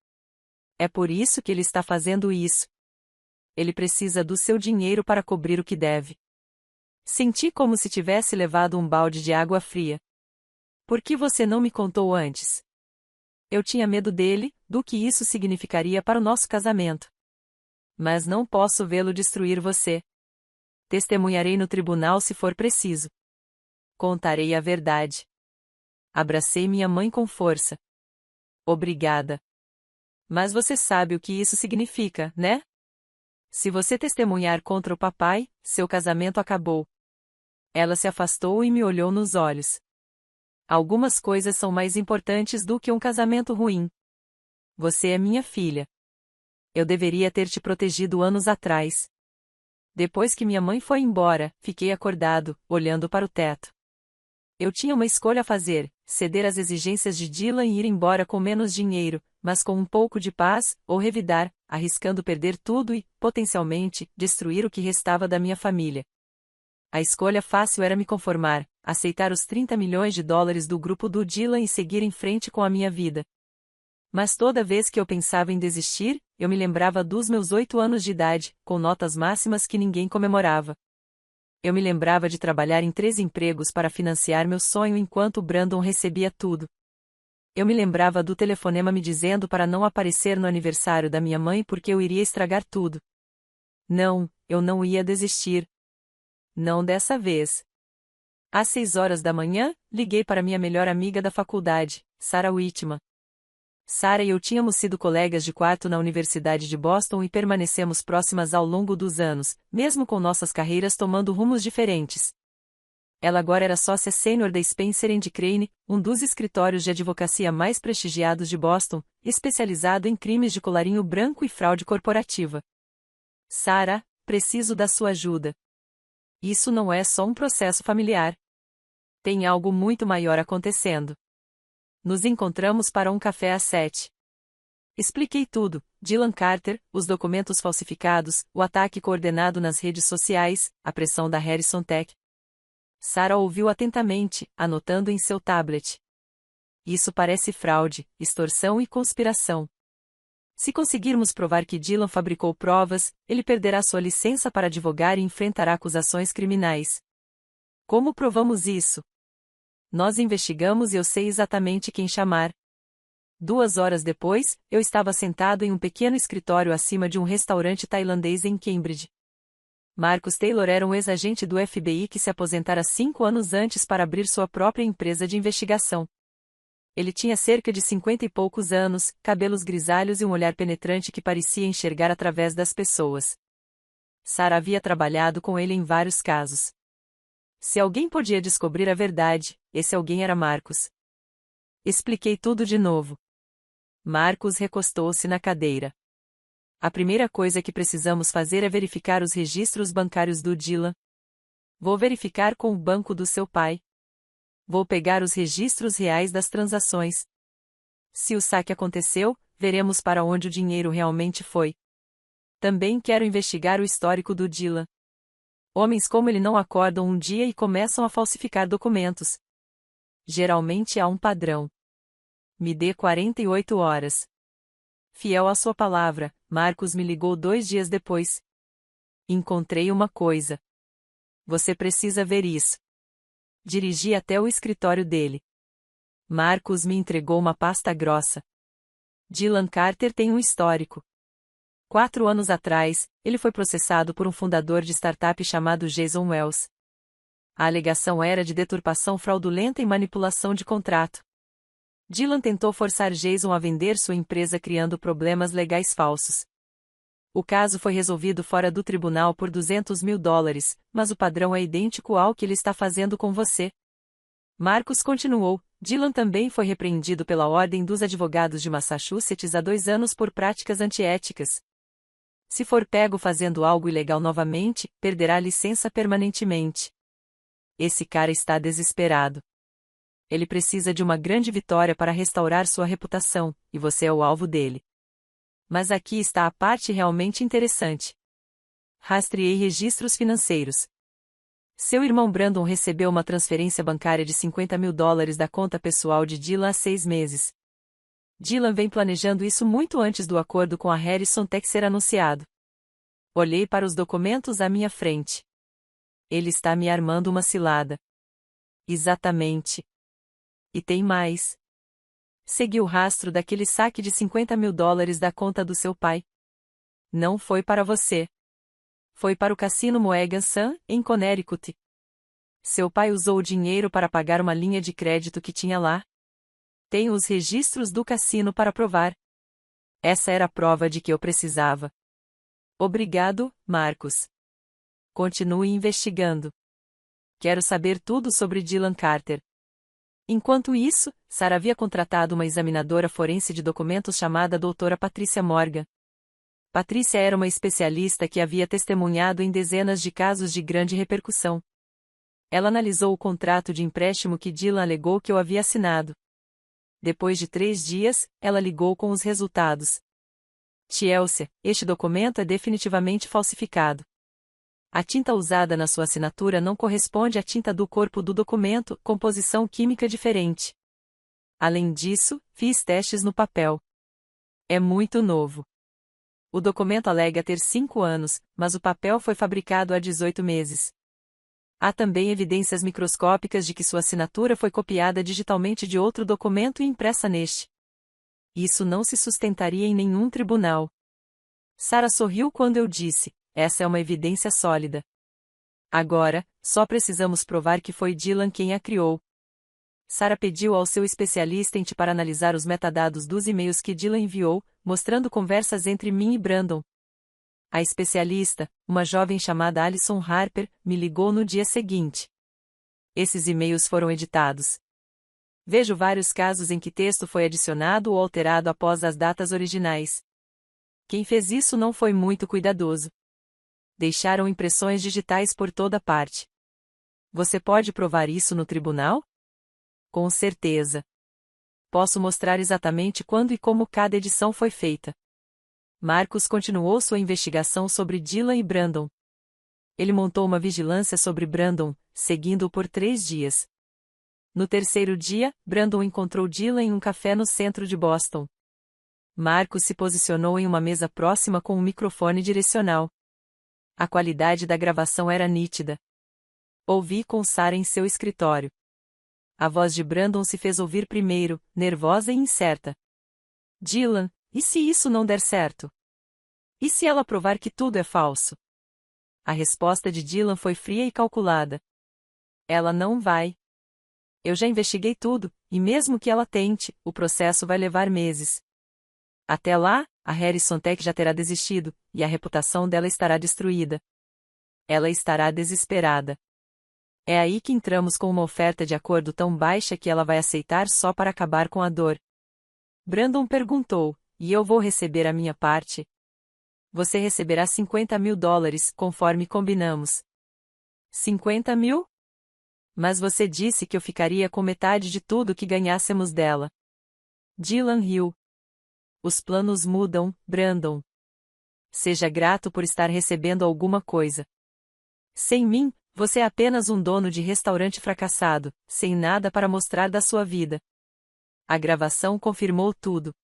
É por isso que ele está fazendo isso. Ele precisa do seu dinheiro para cobrir o que deve. Senti como se tivesse levado um balde de água fria. Por que você não me contou antes? Eu tinha medo dele, do que isso significaria para o nosso casamento. Mas não posso vê-lo destruir você. Testemunharei no tribunal se for preciso. Contarei a verdade. Abracei minha mãe com força. Obrigada. Mas você sabe o que isso significa, né? Se você testemunhar contra o papai, seu casamento acabou. Ela se afastou e me olhou nos olhos. Algumas coisas são mais importantes do que um casamento ruim. Você é minha filha. Eu deveria ter te protegido anos atrás. Depois que minha mãe foi embora, fiquei acordado, olhando para o teto. Eu tinha uma escolha a fazer: ceder às exigências de Dylan e ir embora com menos dinheiro, mas com um pouco de paz, ou revidar, arriscando perder tudo e, potencialmente, destruir o que restava da minha família. A escolha fácil era me conformar, aceitar os 30 milhões de dólares do grupo do Dylan e seguir em frente com a minha vida. Mas toda vez que eu pensava em desistir, eu me lembrava dos meus 8 anos de idade, com notas máximas que ninguém comemorava. Eu me lembrava de trabalhar em 3 empregos para financiar meu sonho enquanto Brandon recebia tudo. Eu me lembrava do telefonema me dizendo para não aparecer no aniversário da minha mãe porque eu iria estragar tudo. Não, eu não ia desistir. Não dessa vez. Às 6 horas da manhã, liguei para minha melhor amiga da faculdade, Sarah Whitman. Sarah e eu tínhamos sido colegas de quarto na Universidade de Boston e permanecemos próximas ao longo dos anos, mesmo com nossas carreiras tomando rumos diferentes. Ela agora era sócia sênior da Spencer & Crane, um dos escritórios de advocacia mais prestigiados de Boston, especializado em crimes de colarinho branco e fraude corporativa. Sarah, preciso da sua ajuda. Isso não é só um processo familiar. Tem algo muito maior acontecendo. Nos encontramos para um café às 7. Expliquei tudo: Dylan Carter, os documentos falsificados, o ataque coordenado nas redes sociais, a pressão da Harrison Tech. Sarah ouviu atentamente, anotando em seu tablet. Isso parece fraude, extorsão e conspiração. Se conseguirmos provar que Dylan fabricou provas, ele perderá sua licença para advogar e enfrentará acusações criminais. Como provamos isso? Nós investigamos e eu sei exatamente quem chamar. 2 horas depois, eu estava sentado em um pequeno escritório acima de um restaurante tailandês em Cambridge. Marcus Taylor era um ex-agente do FBI que se aposentara 5 anos antes para abrir sua própria empresa de investigação. Ele tinha cerca de 50 e poucos anos, cabelos grisalhos e um olhar penetrante que parecia enxergar através das pessoas. Sarah havia trabalhado com ele em vários casos. Se alguém podia descobrir a verdade, esse alguém era Marcus. Expliquei tudo de novo. Marcus recostou-se na cadeira. A primeira coisa que precisamos fazer é verificar os registros bancários do Dylan. Vou verificar com o banco do seu pai. Vou pegar os registros reais das transações. Se o saque aconteceu, veremos para onde o dinheiro realmente foi. Também quero investigar o histórico do Dylan. Homens como ele não acordam um dia e começam a falsificar documentos. Geralmente há um padrão. Me dê 48 horas. Fiel à sua palavra, Marcus me ligou 2 dias depois. Encontrei uma coisa. Você precisa ver isso. Dirigi até o escritório dele. Marcus me entregou uma pasta grossa. Dylan Carter tem um histórico. 4 anos atrás, ele foi processado por um fundador de startup chamado Jason Wells. A alegação era de deturpação fraudulenta e manipulação de contrato. Dylan tentou forçar Jason a vender sua empresa criando problemas legais falsos. O caso foi resolvido fora do tribunal por $200 mil, mas o padrão é idêntico ao que ele está fazendo com você. Marcus continuou: Dylan também foi repreendido pela Ordem dos Advogados de Massachusetts há 2 anos por práticas antiéticas. Se for pego fazendo algo ilegal novamente, perderá a licença permanentemente. Esse cara está desesperado. Ele precisa de uma grande vitória para restaurar sua reputação, e você é o alvo dele. Mas aqui está a parte realmente interessante. Rastreei registros financeiros. Seu irmão Brandon recebeu uma transferência bancária de $50 mil da conta pessoal de Dylan há 6 meses. Dylan vem planejando isso muito antes do acordo com a Harrison Tech ser anunciado. Olhei para os documentos à minha frente. Ele está me armando uma cilada. Exatamente. E tem mais. Segui o rastro daquele saque de $50 mil da conta do seu pai. Não foi para você. Foi para o cassino Mohegan Sun, em Connecticut. Seu pai usou o dinheiro para pagar uma linha de crédito que tinha lá. Tenho os registros do cassino para provar. Essa era a prova de que eu precisava. Obrigado, Marcus. Continue investigando. Quero saber tudo sobre Dylan Carter. Enquanto isso, Sarah havia contratado uma examinadora forense de documentos chamada doutora Patrícia Morgan. Patrícia era uma especialista que havia testemunhado em dezenas de casos de grande repercussão. Ela analisou o contrato de empréstimo que Dylan alegou que eu havia assinado. Depois de 3 dias, ela ligou com os resultados. Chelsea, este documento é definitivamente falsificado. A tinta usada na sua assinatura não corresponde à tinta do corpo do documento, composição química diferente. Além disso, fiz testes no papel. É muito novo. O documento alega ter 5 anos, mas o papel foi fabricado há 18 meses. Há também evidências microscópicas de que sua assinatura foi copiada digitalmente de outro documento e impressa neste. Isso não se sustentaria em nenhum tribunal. Sarah sorriu quando eu disse: essa é uma evidência sólida. Agora, só precisamos provar que foi Dylan quem a criou. Sarah pediu ao seu especialista em TI para analisar os metadados dos e-mails que Dylan enviou, mostrando conversas entre mim e Brandon. A especialista, uma jovem chamada Alison Harper, me ligou no dia seguinte. Esses e-mails foram editados. Vejo vários casos em que texto foi adicionado ou alterado após as datas originais. Quem fez isso não foi muito cuidadoso. Deixaram impressões digitais por toda parte. Você pode provar isso no tribunal? Com certeza. Posso mostrar exatamente quando e como cada edição foi feita. Marcus continuou sua investigação sobre Dylan e Brandon. Ele montou uma vigilância sobre Brandon, seguindo-o por 3 dias. No terceiro dia, Brandon encontrou Dylan em um café no centro de Boston. Marcus se posicionou em uma mesa próxima com um microfone direcional. A qualidade da gravação era nítida. Ouvi com Sarah em seu escritório. A voz de Brandon se fez ouvir primeiro, nervosa e incerta. Dylan, e se isso não der certo? E se ela provar que tudo é falso? A resposta de Dylan foi fria e calculada. Ela não vai. Eu já investiguei tudo, e mesmo que ela tente, o processo vai levar meses. Até lá, a Harrison Tech já terá desistido, e a reputação dela estará destruída. Ela estará desesperada. É aí que entramos com uma oferta de acordo tão baixa que ela vai aceitar só para acabar com a dor. Brandon perguntou: e eu vou receber a minha parte? Você receberá $50.000, conforme combinamos. 50 mil? Mas você disse que eu ficaria com metade de tudo que ganhássemos dela. Dylan riu. Os planos mudam, Brandon. Seja grato por estar recebendo alguma coisa. Sem mim, você é apenas um dono de restaurante fracassado, sem nada para mostrar da sua vida. A gravação confirmou tudo.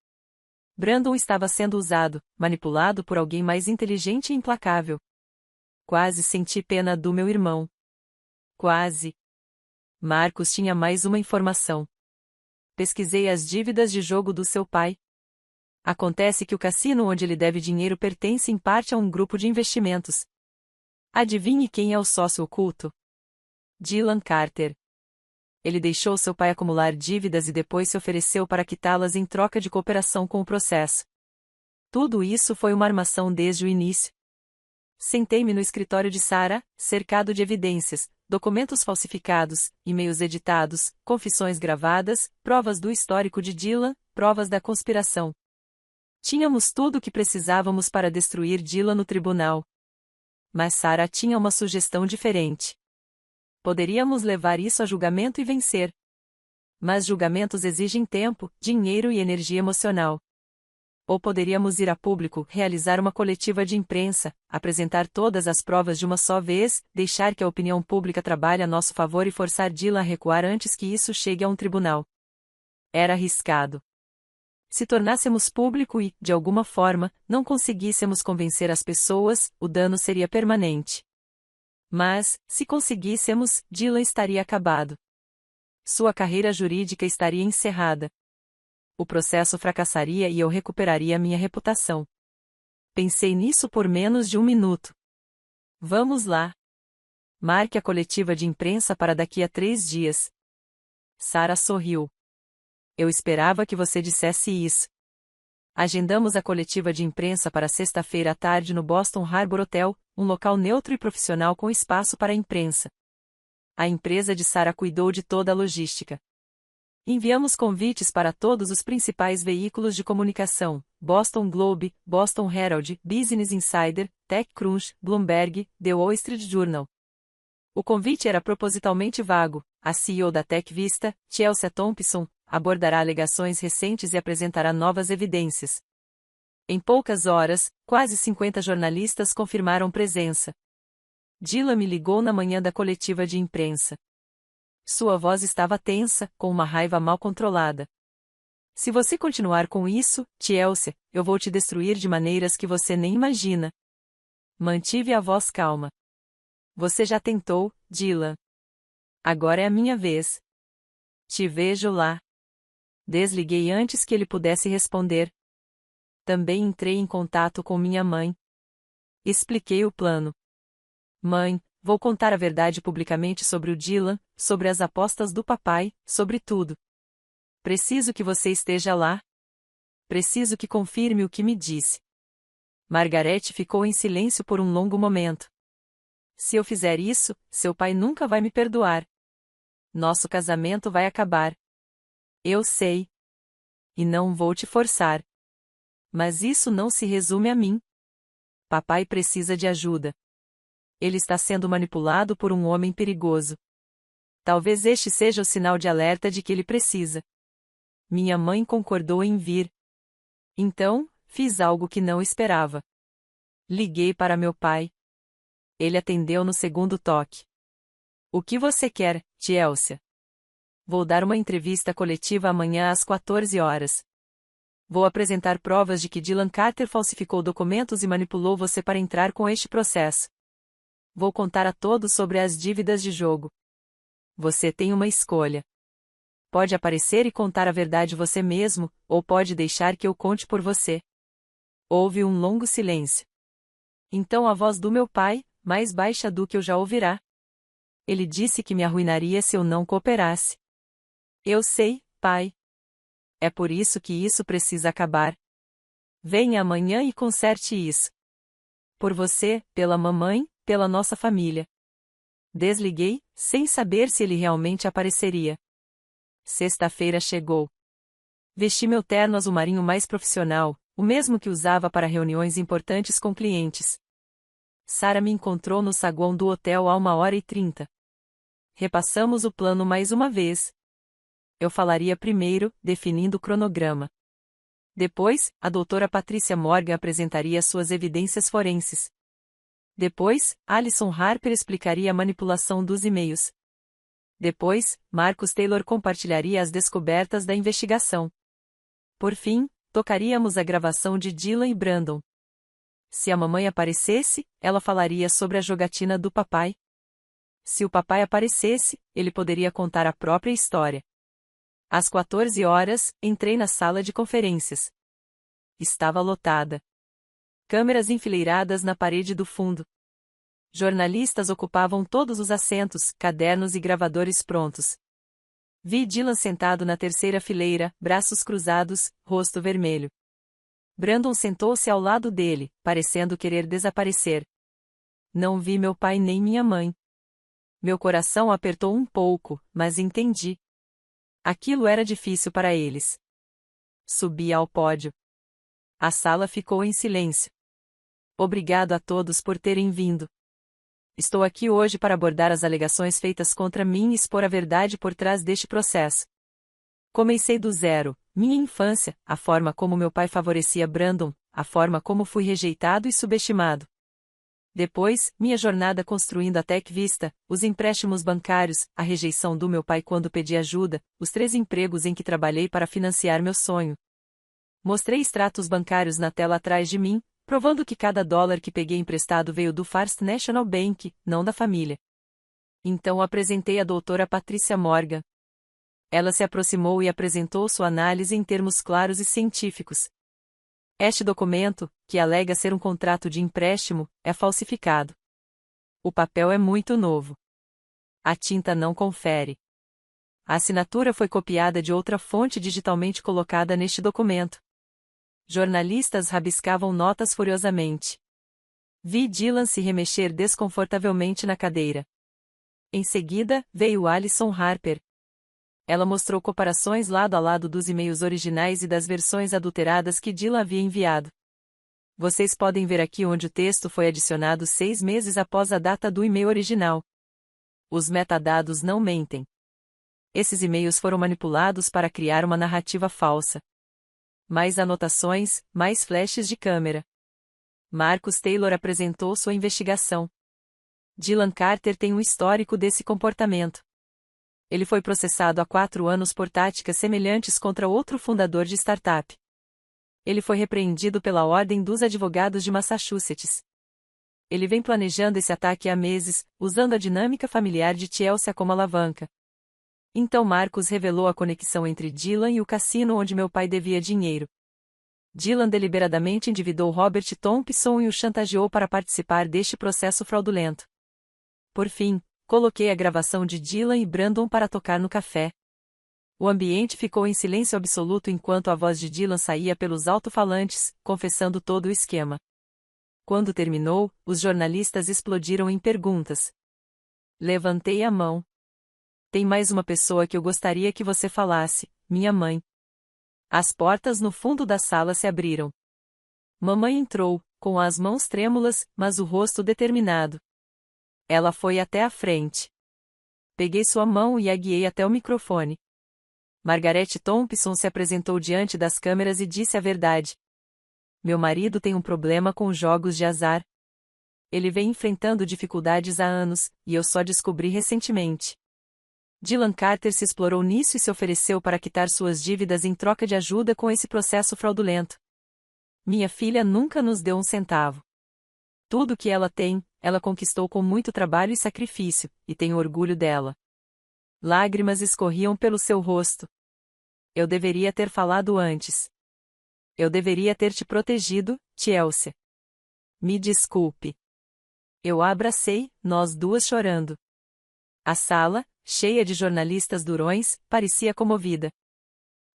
Brandon estava sendo usado, manipulado por alguém mais inteligente e implacável. Quase senti pena do meu irmão. Quase. Marcus tinha mais uma informação. Pesquisei as dívidas de jogo do seu pai. Acontece que o cassino onde ele deve dinheiro pertence em parte a um grupo de investimentos. Adivinhe quem é o sócio oculto? Dylan Carter. Ele deixou seu pai acumular dívidas e depois se ofereceu para quitá-las em troca de cooperação com o processo. Tudo isso foi uma armação desde o início. Sentei-me no escritório de Sarah, cercado de evidências, documentos falsificados, e-mails editados, confissões gravadas, provas do histórico de Dylan, provas da conspiração. Tínhamos tudo o que precisávamos para destruir Dylan no tribunal. Mas Sarah tinha uma sugestão diferente. Poderíamos levar isso a julgamento e vencer. Mas julgamentos exigem tempo, dinheiro e energia emocional. Ou poderíamos ir a público, realizar uma coletiva de imprensa, apresentar todas as provas de uma só vez, deixar que a opinião pública trabalhe a nosso favor e forçar Dylan a recuar antes que isso chegue a um tribunal. Era arriscado. Se tornássemos público e, de alguma forma, não conseguíssemos convencer as pessoas, o dano seria permanente. Mas, se conseguíssemos, Dylan estaria acabado. Sua carreira jurídica estaria encerrada. O processo fracassaria e eu recuperaria minha reputação. Pensei nisso por menos de 1 minuto. Vamos lá. Marque a coletiva de imprensa para daqui a 3 dias. Sarah sorriu. Eu esperava que você dissesse isso. Agendamos a coletiva de imprensa para sexta-feira à tarde no Boston Harbor Hotel, um local neutro e profissional com espaço para a imprensa. A empresa de Sarah cuidou de toda a logística. Enviamos convites para todos os principais veículos de comunicação: Boston Globe, Boston Herald, Business Insider, TechCrunch, Bloomberg, The Wall Street Journal. O convite era propositalmente vago. A CEO da TechVista, Chelsea Thompson, abordará alegações recentes e apresentará novas evidências. Em poucas horas, quase 50 jornalistas confirmaram presença. Dylan me ligou na manhã da coletiva de imprensa. Sua voz estava tensa, com uma raiva mal controlada. Se você continuar com isso, Chelsea, eu vou te destruir de maneiras que você nem imagina. Mantive a voz calma. Você já tentou, Dylan. Agora é a minha vez. Te vejo lá. Desliguei antes que ele pudesse responder. Também entrei em contato com minha mãe. Expliquei o plano. Mãe, vou contar a verdade publicamente sobre o Dylan, sobre as apostas do papai, sobre tudo. Preciso que você esteja lá. Preciso que confirme o que me disse. Margaret ficou em silêncio por um longo momento. Se eu fizer isso, seu pai nunca vai me perdoar. Nosso casamento vai acabar. Eu sei. E não vou te forçar. Mas isso não se resume a mim. Papai precisa de ajuda. Ele está sendo manipulado por um homem perigoso. Talvez este seja o sinal de alerta de que ele precisa. Minha mãe concordou em vir. Então, fiz algo que não esperava. Liguei para meu pai. Ele atendeu no segundo toque. O que você quer, Chelsea? Vou dar uma entrevista coletiva amanhã às 14 horas. Vou apresentar provas de que Dylan Carter falsificou documentos e manipulou você para entrar com este processo. Vou contar a todos sobre as dívidas de jogo. Você tem uma escolha. Pode aparecer e contar a verdade você mesmo, ou pode deixar que eu conte por você. Houve um longo silêncio. Então a voz do meu pai, mais baixa do que eu já ouvirá. Ele disse que me arruinaria se eu não cooperasse. Eu sei, pai. É por isso que isso precisa acabar. Venha amanhã e conserte isso. Por você, pela mamãe, pela nossa família. Desliguei, sem saber se ele realmente apareceria. Sexta-feira chegou. Vesti meu terno azul marinho mais profissional, o mesmo que usava para reuniões importantes com clientes. Sarah me encontrou no saguão do hotel a 1h30. Repassamos o plano mais uma vez. Eu falaria primeiro, definindo o cronograma. Depois, a doutora Patrícia Morgan apresentaria suas evidências forenses. Depois, Alison Harper explicaria a manipulação dos e-mails. Depois, Marcus Taylor compartilharia as descobertas da investigação. Por fim, tocaríamos a gravação de Dylan e Brandon. Se a mamãe aparecesse, ela falaria sobre a jogatina do papai. Se o papai aparecesse, ele poderia contar a própria história. Às 14 horas, entrei na sala de conferências. Estava lotada. Câmeras enfileiradas na parede do fundo. Jornalistas ocupavam todos os assentos, cadernos e gravadores prontos. Vi Dylan sentado na terceira fileira, braços cruzados, rosto vermelho. Brandon sentou-se ao lado dele, parecendo querer desaparecer. Não vi meu pai nem minha mãe. Meu coração apertou um pouco, mas entendi. Aquilo era difícil para eles. Subi ao pódio. A sala ficou em silêncio. Obrigado a todos por terem vindo. Estou aqui hoje para abordar as alegações feitas contra mim e expor a verdade por trás deste processo. Comecei do zero, minha infância, a forma como meu pai favorecia Brandon, a forma como fui rejeitado e subestimado. Depois, minha jornada construindo a Tech Vista, os empréstimos bancários, a rejeição do meu pai quando pedi ajuda, os 3 empregos em que trabalhei para financiar meu sonho. Mostrei extratos bancários na tela atrás de mim, provando que cada dólar que peguei emprestado veio do First National Bank, não da família. Então apresentei a doutora Patrícia Morgan. Ela se aproximou e apresentou sua análise em termos claros e científicos. Este documento, que alega ser um contrato de empréstimo, é falsificado. O papel é muito novo. A tinta não confere. A assinatura foi copiada de outra fonte digitalmente colocada neste documento. Jornalistas rabiscavam notas furiosamente. Vi Dylan se remexer desconfortavelmente na cadeira. Em seguida, veio Alison Harper. Ela mostrou comparações lado a lado dos e-mails originais e das versões adulteradas que Dylan havia enviado. Vocês podem ver aqui onde o texto foi adicionado 6 meses após a data do e-mail original. Os metadados não mentem. Esses e-mails foram manipulados para criar uma narrativa falsa. Mais anotações, mais flashes de câmera. Marcus Taylor apresentou sua investigação. Dylan Carter tem um histórico desse comportamento. Ele foi processado há 4 anos por táticas semelhantes contra outro fundador de startup. Ele foi repreendido pela Ordem dos Advogados de Massachusetts. Ele vem planejando esse ataque há meses, usando a dinâmica familiar de Chelsea como alavanca. Então Marcus revelou a conexão entre Dylan e o cassino onde meu pai devia dinheiro. Dylan deliberadamente endividou Robert Thompson e o chantageou para participar deste processo fraudulento. Por fim, coloquei a gravação de Dylan e Brandon para tocar no café. O ambiente ficou em silêncio absoluto enquanto a voz de Dylan saía pelos alto-falantes, confessando todo o esquema. Quando terminou, os jornalistas explodiram em perguntas. Levantei a mão. Tem mais uma pessoa que eu gostaria que você falasse, minha mãe. As portas no fundo da sala se abriram. Mamãe entrou, com as mãos trêmulas, mas o rosto determinado. Ela foi até a frente. Peguei sua mão e a guiei até o microfone. Margaret Thompson se apresentou diante das câmeras e disse a verdade. Meu marido tem um problema com jogos de azar. Ele vem enfrentando dificuldades há anos, e eu só descobri recentemente. Dylan Carter se explorou nisso e se ofereceu para quitar suas dívidas em troca de ajuda com esse processo fraudulento. Minha filha nunca nos deu um centavo. Tudo o que ela tem, ela conquistou com muito trabalho e sacrifício, e tenho orgulho dela. Lágrimas escorriam pelo seu rosto. Eu deveria ter falado antes. Eu deveria ter te protegido, Chelsea. Me desculpe. Eu a abracei, nós duas chorando. A sala, cheia de jornalistas durões, parecia comovida.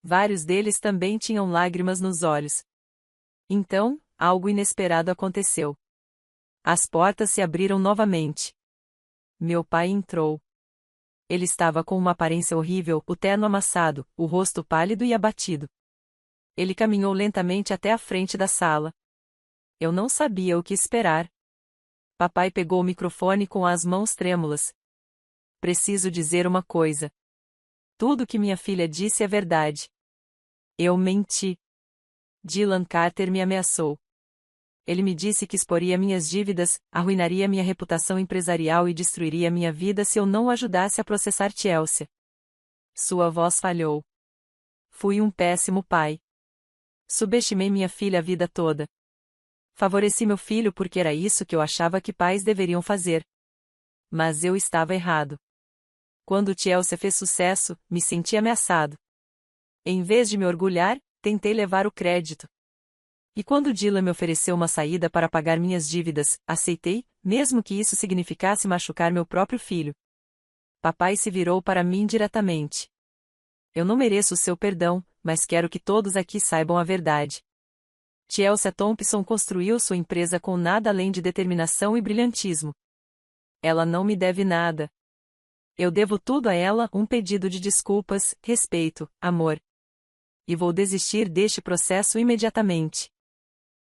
Vários deles também tinham lágrimas nos olhos. Então, algo inesperado aconteceu. As portas se abriram novamente. Meu pai entrou. Ele estava com uma aparência horrível, o terno amassado, o rosto pálido e abatido. Ele caminhou lentamente até a frente da sala. Eu não sabia o que esperar. Papai pegou o microfone com as mãos trêmulas. Preciso dizer uma coisa. Tudo que minha filha disse é verdade. Eu menti. Dylan Carter me ameaçou. Ele me disse que exporia minhas dívidas, arruinaria minha reputação empresarial e destruiria minha vida se eu não o ajudasse a processar Chelsea. Sua voz falhou. Fui um péssimo pai. Subestimei minha filha a vida toda. Favoreci meu filho porque era isso que eu achava que pais deveriam fazer. Mas eu estava errado. Quando Chelsea fez sucesso, me senti ameaçado. Em vez de me orgulhar, tentei levar o crédito. E quando Dylan me ofereceu uma saída para pagar minhas dívidas, aceitei, mesmo que isso significasse machucar meu próprio filho. Papai se virou para mim diretamente. Eu não mereço o seu perdão, mas quero que todos aqui saibam a verdade. Chelsea Thompson construiu sua empresa com nada além de determinação e brilhantismo. Ela não me deve nada. Eu devo tudo a ela, um pedido de desculpas, respeito, amor. E vou desistir deste processo imediatamente.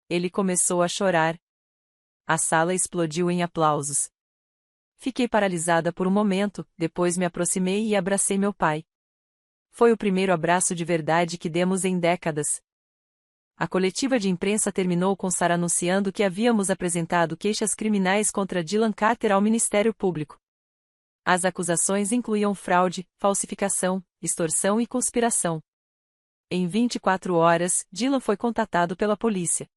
Ele começou a chorar. A sala explodiu em aplausos. Fiquei paralisada por um momento, depois me aproximei e abracei meu pai. Foi o primeiro abraço de verdade que demos em décadas. A coletiva de imprensa terminou com Sarah anunciando que havíamos apresentado queixas criminais contra Dylan Carter ao Ministério Público. As acusações incluíam fraude, falsificação, extorsão e conspiração. Em 24 horas, Dylan foi contatado pela polícia.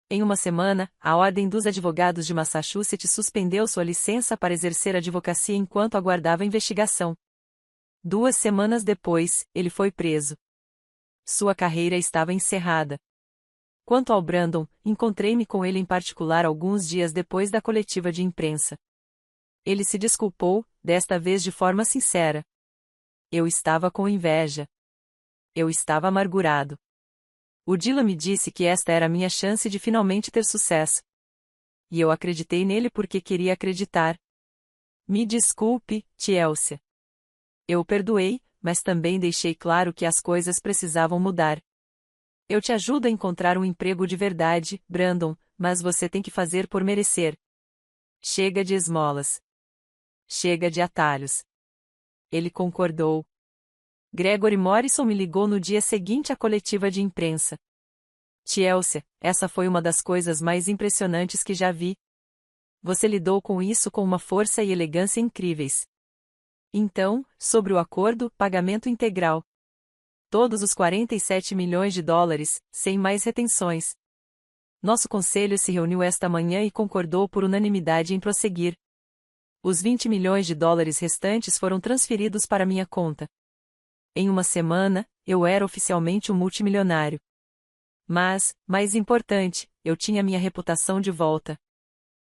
Em uma semana, a Ordem dos Advogados de Massachusetts suspendeu sua licença para exercer advocacia enquanto aguardava a investigação. 2 semanas depois, ele foi preso. Sua carreira estava encerrada. Quanto ao Brandon, encontrei-me com ele em particular alguns dias depois da coletiva de imprensa. Ele se desculpou, desta vez de forma sincera. Eu estava com inveja. Eu estava amargurado. O Dylan me disse que esta era a minha chance de finalmente ter sucesso. E eu acreditei nele porque queria acreditar. Me desculpe, Chelsea. Eu o perdoei, mas também deixei claro que as coisas precisavam mudar. Eu te ajudo a encontrar um emprego de verdade, Brandon, mas você tem que fazer por merecer. Chega de esmolas. Chega de atalhos. Ele concordou. Gregory Morrison me ligou no dia seguinte à coletiva de imprensa. Chelsea, essa foi uma das coisas mais impressionantes que já vi. Você lidou com isso com uma força e elegância incríveis. Então, sobre o acordo, pagamento integral. Todos os 47 milhões de dólares, sem mais retenções. Nosso conselho se reuniu esta manhã e concordou por unanimidade em prosseguir. Os 20 milhões de dólares restantes foram transferidos para minha conta. Em uma semana, eu era oficialmente um multimilionário. Mas, mais importante, eu tinha minha reputação de volta.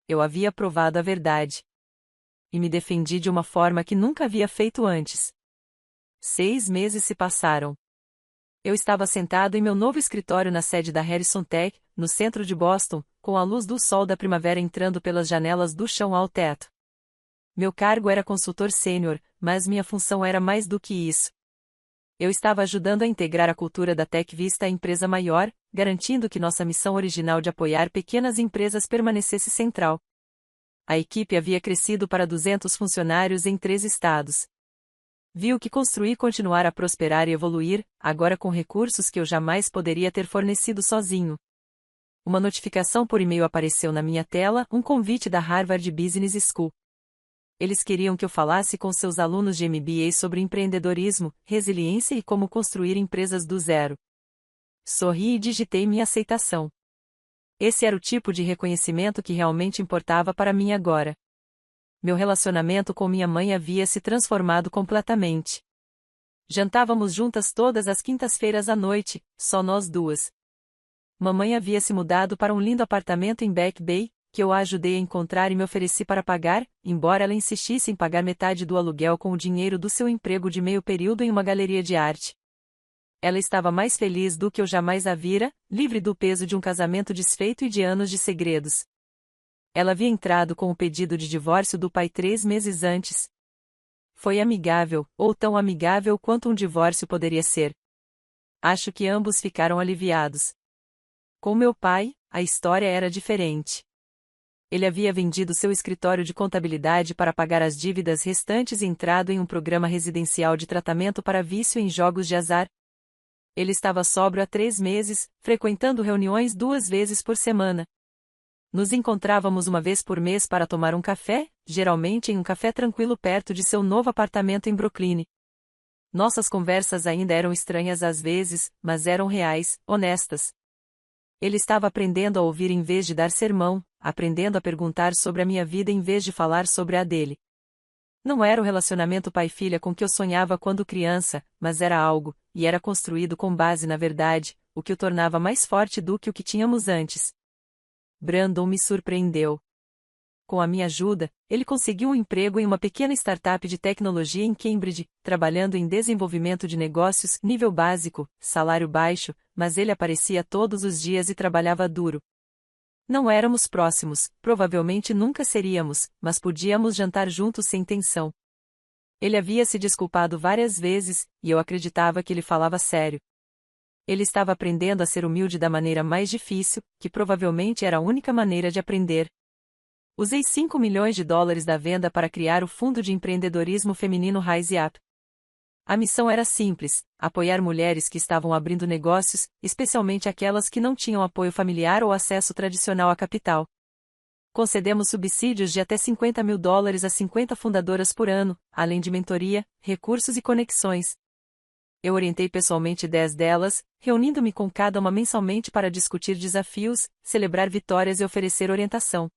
Eu havia provado a verdade. E me defendi de uma forma que nunca havia feito antes. 6 meses se passaram. Eu estava sentado em meu novo escritório na sede da Harrison Tech, no centro de Boston, com a luz do sol da primavera entrando pelas janelas do chão ao teto. Meu cargo era consultor sênior, mas minha função era mais do que isso. Eu estava ajudando a integrar a cultura da Tech Vista à empresa maior, garantindo que nossa missão original de apoiar pequenas empresas permanecesse central. A equipe havia crescido para 200 funcionários em 3 estados. Viu que construir continuar a prosperar e evoluir, agora com recursos que eu jamais poderia ter fornecido sozinho. Uma notificação por e-mail apareceu na minha tela, um convite da Harvard Business School. Eles queriam que eu falasse com seus alunos de MBA sobre empreendedorismo, resiliência e como construir empresas do zero. Sorri e digitei minha aceitação. Esse era o tipo de reconhecimento que realmente importava para mim agora. Meu relacionamento com minha mãe havia se transformado completamente. Jantávamos juntas todas as quintas-feiras à noite, só nós duas. Mamãe havia se mudado para um lindo apartamento em Back Bay, que eu a ajudei a encontrar e me ofereci para pagar, embora ela insistisse em pagar metade do aluguel com o dinheiro do seu emprego de meio período em uma galeria de arte. Ela estava mais feliz do que eu jamais a vira, livre do peso de um casamento desfeito e de anos de segredos. Ela havia entrado com o pedido de divórcio do pai 3 meses antes. Foi amigável, ou tão amigável quanto um divórcio poderia ser. Acho que ambos ficaram aliviados. Com meu pai, a história era diferente. Ele havia vendido seu escritório de contabilidade para pagar as dívidas restantes e entrado em um programa residencial de tratamento para vício em jogos de azar. Ele estava sóbrio há 3 meses, frequentando reuniões 2 vezes por semana. Nos encontrávamos uma vez por mês para tomar um café, geralmente em um café tranquilo perto de seu novo apartamento em Brooklyn. Nossas conversas ainda eram estranhas às vezes, mas eram reais, honestas. Ele estava aprendendo a ouvir em vez de dar sermão, aprendendo a perguntar sobre a minha vida em vez de falar sobre a dele. Não era o relacionamento pai-filha com que eu sonhava quando criança, mas era algo, e era construído com base na verdade, o que o tornava mais forte do que o que tínhamos antes. Brandon me surpreendeu. Com a minha ajuda, ele conseguiu um emprego em uma pequena startup de tecnologia em Cambridge, trabalhando em desenvolvimento de negócios, nível básico, salário baixo, mas ele aparecia todos os dias e trabalhava duro. Não éramos próximos, provavelmente nunca seríamos, mas podíamos jantar juntos sem tensão. Ele havia se desculpado várias vezes, e eu acreditava que ele falava sério. Ele estava aprendendo a ser humilde da maneira mais difícil, que provavelmente era a única maneira de aprender. Usei 5 milhões de dólares da venda para criar o Fundo de Empreendedorismo Feminino Rise Up. A missão era simples: apoiar mulheres que estavam abrindo negócios, especialmente aquelas que não tinham apoio familiar ou acesso tradicional a capital. Concedemos subsídios de até 50 mil dólares a 50 fundadoras por ano, além de mentoria, recursos e conexões. Eu orientei pessoalmente 10 delas, reunindo-me com cada uma mensalmente para discutir desafios, celebrar vitórias e oferecer orientação.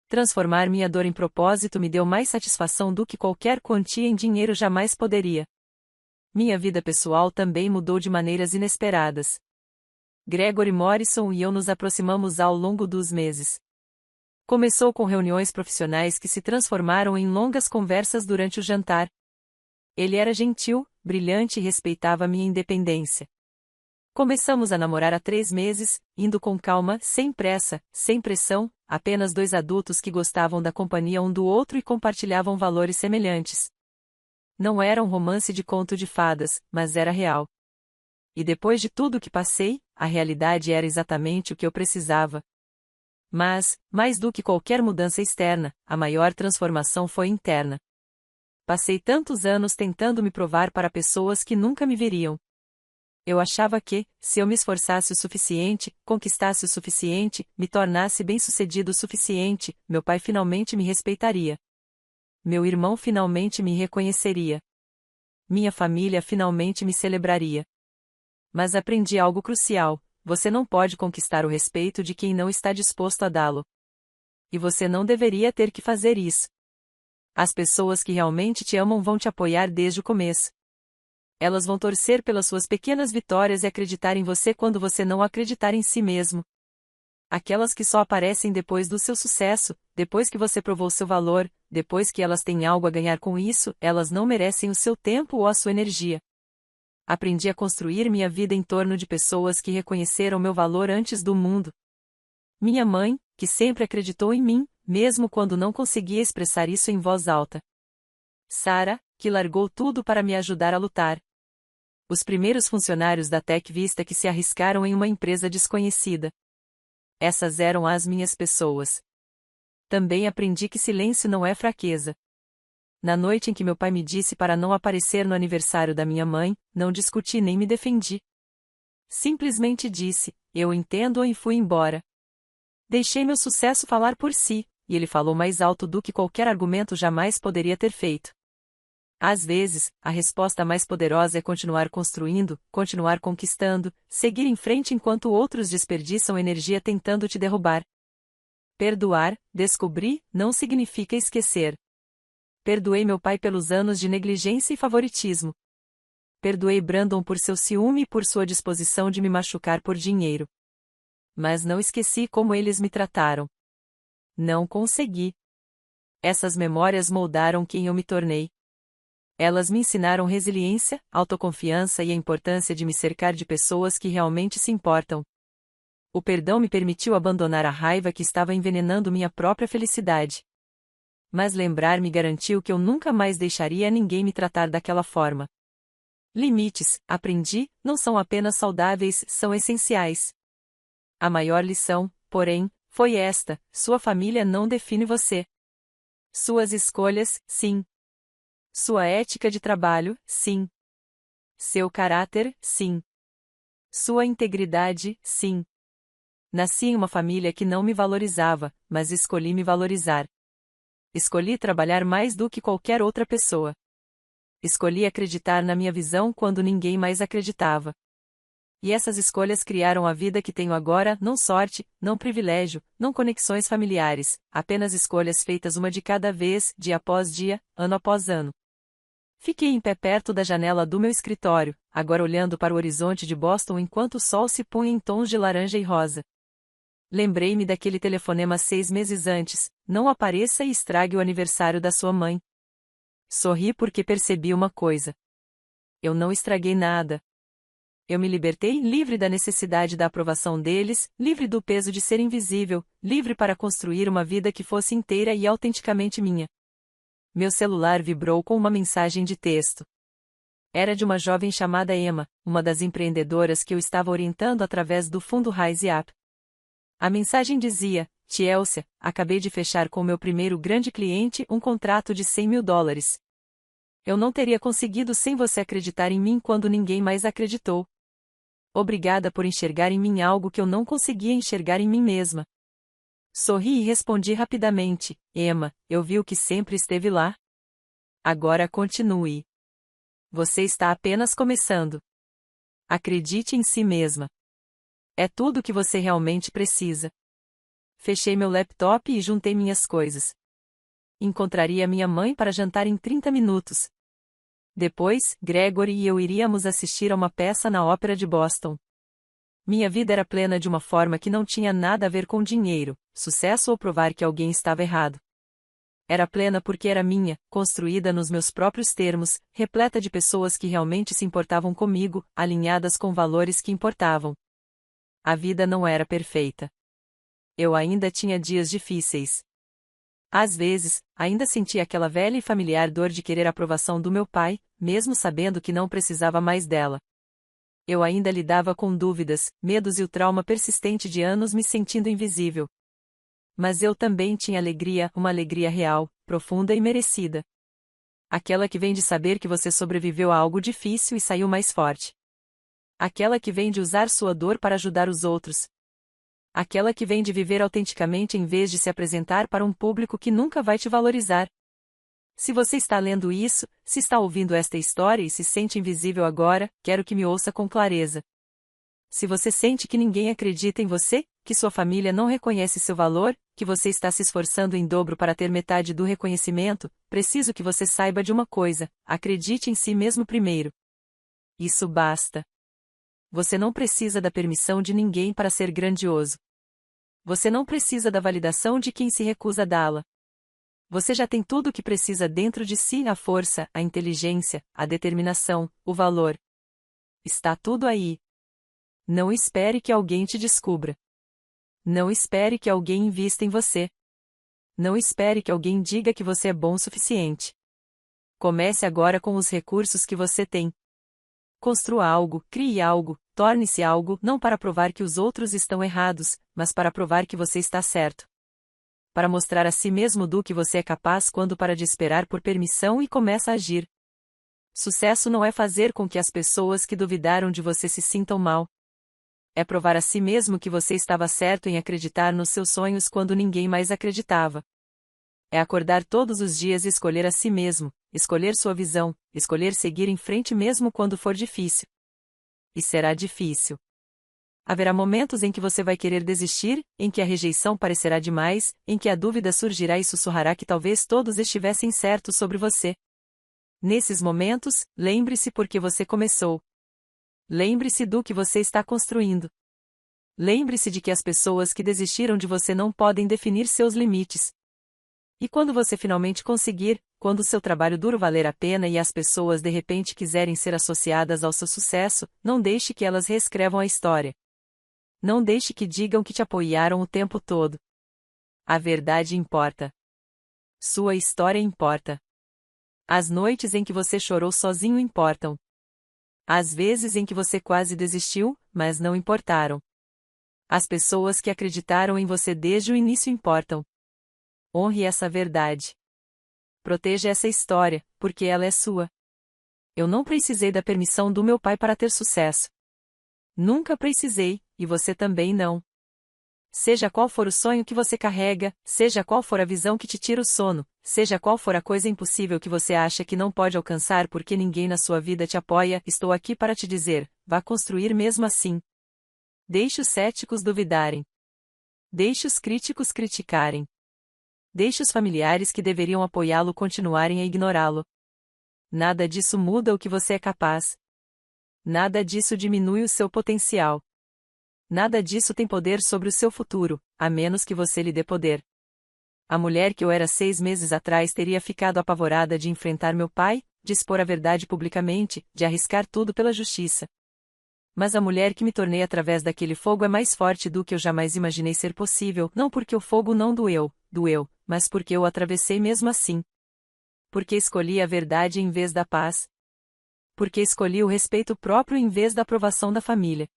Transformar minha dor em propósito me deu mais satisfação do que qualquer quantia em dinheiro jamais poderia. Minha vida pessoal também mudou de maneiras inesperadas. Gregory Morrison e eu nos aproximamos ao longo dos meses. Começou com reuniões profissionais que se transformaram em longas conversas durante o jantar. Ele era gentil, brilhante e respeitava minha independência. Começamos a namorar há 3 meses, indo com calma, sem pressa, sem pressão, apenas 2 adultos que gostavam da companhia um do outro e compartilhavam valores semelhantes. Não era um romance de conto de fadas, mas era real. E depois de tudo o que passei, a realidade era exatamente o que eu precisava. Mas, mais do que qualquer mudança externa, a maior transformação foi interna. Passei tantos anos tentando me provar para pessoas que nunca me veriam. Eu achava que, se eu me esforçasse o suficiente, conquistasse o suficiente, me tornasse bem-sucedido o suficiente, meu pai finalmente me respeitaria. Meu irmão finalmente me reconheceria. Minha família finalmente me celebraria. Mas aprendi algo crucial: você não pode conquistar o respeito de quem não está disposto a dá-lo. E você não deveria ter que fazer isso. As pessoas que realmente te amam vão te apoiar desde o começo. Elas vão torcer pelas suas pequenas vitórias e acreditar em você quando você não acreditar em si mesmo. Aquelas que só aparecem depois do seu sucesso, depois que você provou seu valor, depois que elas têm algo a ganhar com isso, elas não merecem o seu tempo ou a sua energia. Aprendi a construir minha vida em torno de pessoas que reconheceram meu valor antes do mundo. Minha mãe, que sempre acreditou em mim, mesmo quando não conseguia expressar isso em voz alta. Sarah, que largou tudo para me ajudar a lutar. Os primeiros funcionários da Tech Vista que se arriscaram em uma empresa desconhecida. Essas eram as minhas pessoas. Também aprendi que silêncio não é fraqueza. Na noite em que meu pai me disse para não aparecer no aniversário da minha mãe, não discuti nem me defendi. Simplesmente disse, eu entendo e fui embora. Deixei meu sucesso falar por si, e ele falou mais alto do que qualquer argumento jamais poderia ter feito. Às vezes, a resposta mais poderosa é continuar construindo, continuar conquistando, seguir em frente enquanto outros desperdiçam energia tentando te derrubar. Perdoar, descobri, não significa esquecer. Perdoei meu pai pelos anos de negligência e favoritismo. Perdoei Brandon por seu ciúme e por sua disposição de me machucar por dinheiro. Mas não esqueci como eles me trataram. Não consegui. Essas memórias moldaram quem eu me tornei. Elas me ensinaram resiliência, autoconfiança e a importância de me cercar de pessoas que realmente se importam. O perdão me permitiu abandonar a raiva que estava envenenando minha própria felicidade. Mas lembrar me garantiu que eu nunca mais deixaria ninguém me tratar daquela forma. Limites, aprendi, não são apenas saudáveis, são essenciais. A maior lição, porém, foi esta: sua família não define você. Suas escolhas, sim. Sua ética de trabalho, sim. Seu caráter, sim. Sua integridade, sim. Nasci em uma família que não me valorizava, mas escolhi me valorizar. Escolhi trabalhar mais do que qualquer outra pessoa. Escolhi acreditar na minha visão quando ninguém mais acreditava. E essas escolhas criaram a vida que tenho agora, não sorte, não privilégio, não conexões familiares, apenas escolhas feitas uma de cada vez, dia após dia, ano após ano. Fiquei em pé perto da janela do meu escritório, agora olhando para o horizonte de Boston enquanto o sol se punha em tons de laranja e rosa. Lembrei-me daquele telefonema 6 meses antes: não apareça e estrague o aniversário da sua mãe. Sorri porque percebi uma coisa. Eu não estraguei nada. Eu me libertei, livre da necessidade da aprovação deles, livre do peso de ser invisível, livre para construir uma vida que fosse inteira e autenticamente minha. Meu celular vibrou com uma mensagem de texto. Era de uma jovem chamada Emma, uma das empreendedoras que eu estava orientando através do fundo Rise Up. A mensagem dizia: Chelsea, acabei de fechar com meu primeiro grande cliente um contrato de $100.000. Eu não teria conseguido sem você acreditar em mim quando ninguém mais acreditou. Obrigada por enxergar em mim algo que eu não conseguia enxergar em mim mesma. Sorri e respondi rapidamente: Emma, eu vi o que sempre esteve lá. Agora continue. Você está apenas começando. Acredite em si mesma. É tudo o que você realmente precisa. Fechei meu laptop e juntei minhas coisas. Encontraria minha mãe para jantar em 30 minutos. Depois, Gregory e eu iríamos assistir a uma peça na Ópera de Boston. Minha vida era plena de uma forma que não tinha nada a ver com dinheiro, sucesso ou provar que alguém estava errado. Era plena porque era minha, construída nos meus próprios termos, repleta de pessoas que realmente se importavam comigo, alinhadas com valores que importavam. A vida não era perfeita. Eu ainda tinha dias difíceis. Às vezes, ainda sentia aquela velha e familiar dor de querer a aprovação do meu pai, mesmo sabendo que não precisava mais dela. Eu ainda lidava com dúvidas, medos e o trauma persistente de anos me sentindo invisível. Mas eu também tinha alegria, uma alegria real, profunda e merecida. Aquela que vem de saber que você sobreviveu a algo difícil e saiu mais forte. Aquela que vem de usar sua dor para ajudar os outros. Aquela que vem de viver autenticamente em vez de se apresentar para um público que nunca vai te valorizar. Se você está lendo isso, se está ouvindo esta história e se sente invisível agora, quero que me ouça com clareza. Se você sente que ninguém acredita em você, que sua família não reconhece seu valor, que você está se esforçando em dobro para ter metade do reconhecimento, preciso que você saiba de uma coisa: acredite em si mesmo primeiro. Isso basta. Você não precisa da permissão de ninguém para ser grandioso. Você não precisa da validação de quem se recusa a dá-la. Você já tem tudo o que precisa dentro de si: a força, a inteligência, a determinação, o valor. Está tudo aí. Não espere que alguém te descubra. Não espere que alguém invista em você. Não espere que alguém diga que você é bom o suficiente. Comece agora com os recursos que você tem. Construa algo, crie algo, torne-se algo, não para provar que os outros estão errados, mas para provar que você está certo. Para mostrar a si mesmo do que você é capaz quando para de esperar por permissão e começa a agir. Sucesso não é fazer com que as pessoas que duvidaram de você se sintam mal. É provar a si mesmo que você estava certo em acreditar nos seus sonhos quando ninguém mais acreditava. É acordar todos os dias e escolher a si mesmo, escolher sua visão, escolher seguir em frente mesmo quando for difícil. E será difícil. Haverá momentos em que você vai querer desistir, em que a rejeição parecerá demais, em que a dúvida surgirá e sussurrará que talvez todos estivessem certos sobre você. Nesses momentos, lembre-se por que você começou. Lembre-se do que você está construindo. Lembre-se de que as pessoas que desistiram de você não podem definir seus limites. E quando você finalmente conseguir, quando o seu trabalho duro valer a pena e as pessoas de repente quiserem ser associadas ao seu sucesso, não deixe que elas reescrevam a história. Não deixe que digam que te apoiaram o tempo todo. A verdade importa. Sua história importa. As noites em que você chorou sozinho importam. As vezes em que você quase desistiu, mas não importaram. As pessoas que acreditaram em você desde o início importam. Honre essa verdade. Proteja essa história, porque ela é sua. Eu não precisei da permissão do meu pai para ter sucesso. Nunca precisei, e você também não. Seja qual for o sonho que você carrega, seja qual for a visão que te tira o sono, seja qual for a coisa impossível que você acha que não pode alcançar porque ninguém na sua vida te apoia, estou aqui para te dizer: vá construir mesmo assim. Deixe os céticos duvidarem. Deixe os críticos criticarem. Deixe os familiares que deveriam apoiá-lo continuarem a ignorá-lo. Nada disso muda o que você é capaz. Nada disso diminui o seu potencial. Nada disso tem poder sobre o seu futuro, a menos que você lhe dê poder. A mulher que eu era 6 meses atrás teria ficado apavorada de enfrentar meu pai, de expor a verdade publicamente, de arriscar tudo pela justiça. Mas a mulher que me tornei através daquele fogo é mais forte do que eu jamais imaginei ser possível, não porque o fogo não doeu, mas porque eu o atravessei mesmo assim. Porque escolhi a verdade em vez da paz. Porque escolhi o respeito próprio em vez da aprovação da família.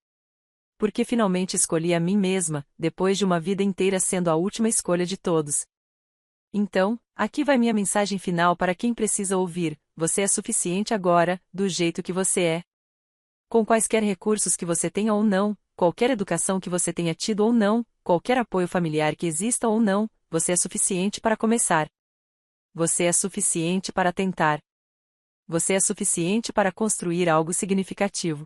Porque finalmente escolhi a mim mesma, depois de uma vida inteira sendo a última escolha de todos. Então, aqui vai minha mensagem final para quem precisa ouvir: você é suficiente agora, do jeito que você é. Com quaisquer recursos que você tenha ou não, qualquer educação que você tenha tido ou não, qualquer apoio familiar que exista ou não, você é suficiente para começar. Você é suficiente para tentar. Você é suficiente para construir algo significativo.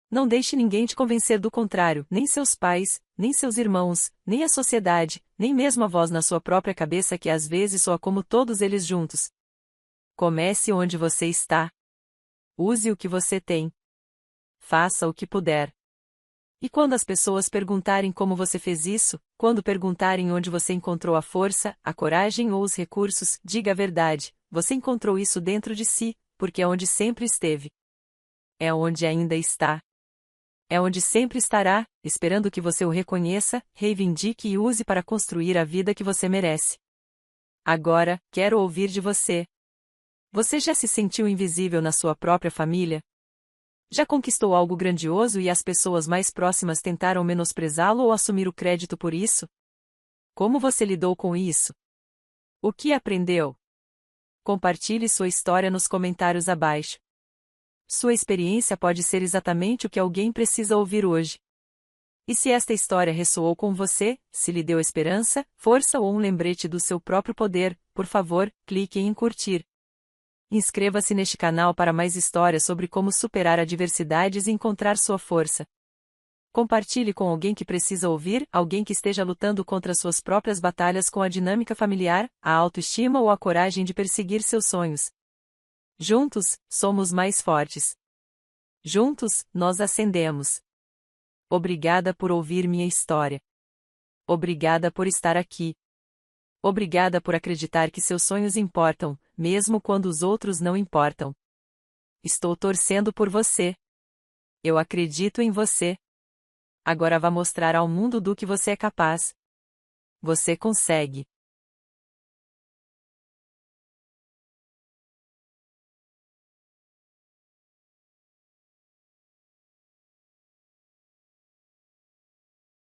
Não deixe ninguém te convencer do contrário, nem seus pais, nem seus irmãos, nem a sociedade, nem mesmo a voz na sua própria cabeça que às vezes soa como todos eles juntos. Comece onde você está. Use o que você tem. Faça o que puder. E quando as pessoas perguntarem como você fez isso, quando perguntarem onde você encontrou a força, a coragem ou os recursos, diga a verdade: você encontrou isso dentro de si, porque é onde sempre esteve. É onde ainda está. É onde sempre estará, esperando que você o reconheça, reivindique e use para construir a vida que você merece. Agora, quero ouvir de você. Você já se sentiu invisível na sua própria família? Já conquistou algo grandioso e as pessoas mais próximas tentaram menosprezá-lo ou assumir o crédito por isso? Como você lidou com isso? O que aprendeu? Compartilhe sua história nos comentários abaixo. Sua experiência pode ser exatamente o que alguém precisa ouvir hoje. E se esta história ressoou com você, se lhe deu esperança, força ou um lembrete do seu próprio poder, por favor, clique em curtir. Inscreva-se neste canal para mais histórias sobre como superar adversidades e encontrar sua força. Compartilhe com alguém que precisa ouvir, alguém que esteja lutando contra suas próprias batalhas com a dinâmica familiar, a autoestima ou a coragem de perseguir seus sonhos. Juntos, somos mais fortes. Juntos, nós ascendemos. Obrigada por ouvir minha história. Obrigada por estar aqui. Obrigada por acreditar que seus sonhos importam, mesmo quando os outros não importam. Estou torcendo por você. Eu acredito em você. Agora vá mostrar ao mundo do que você é capaz. Você consegue.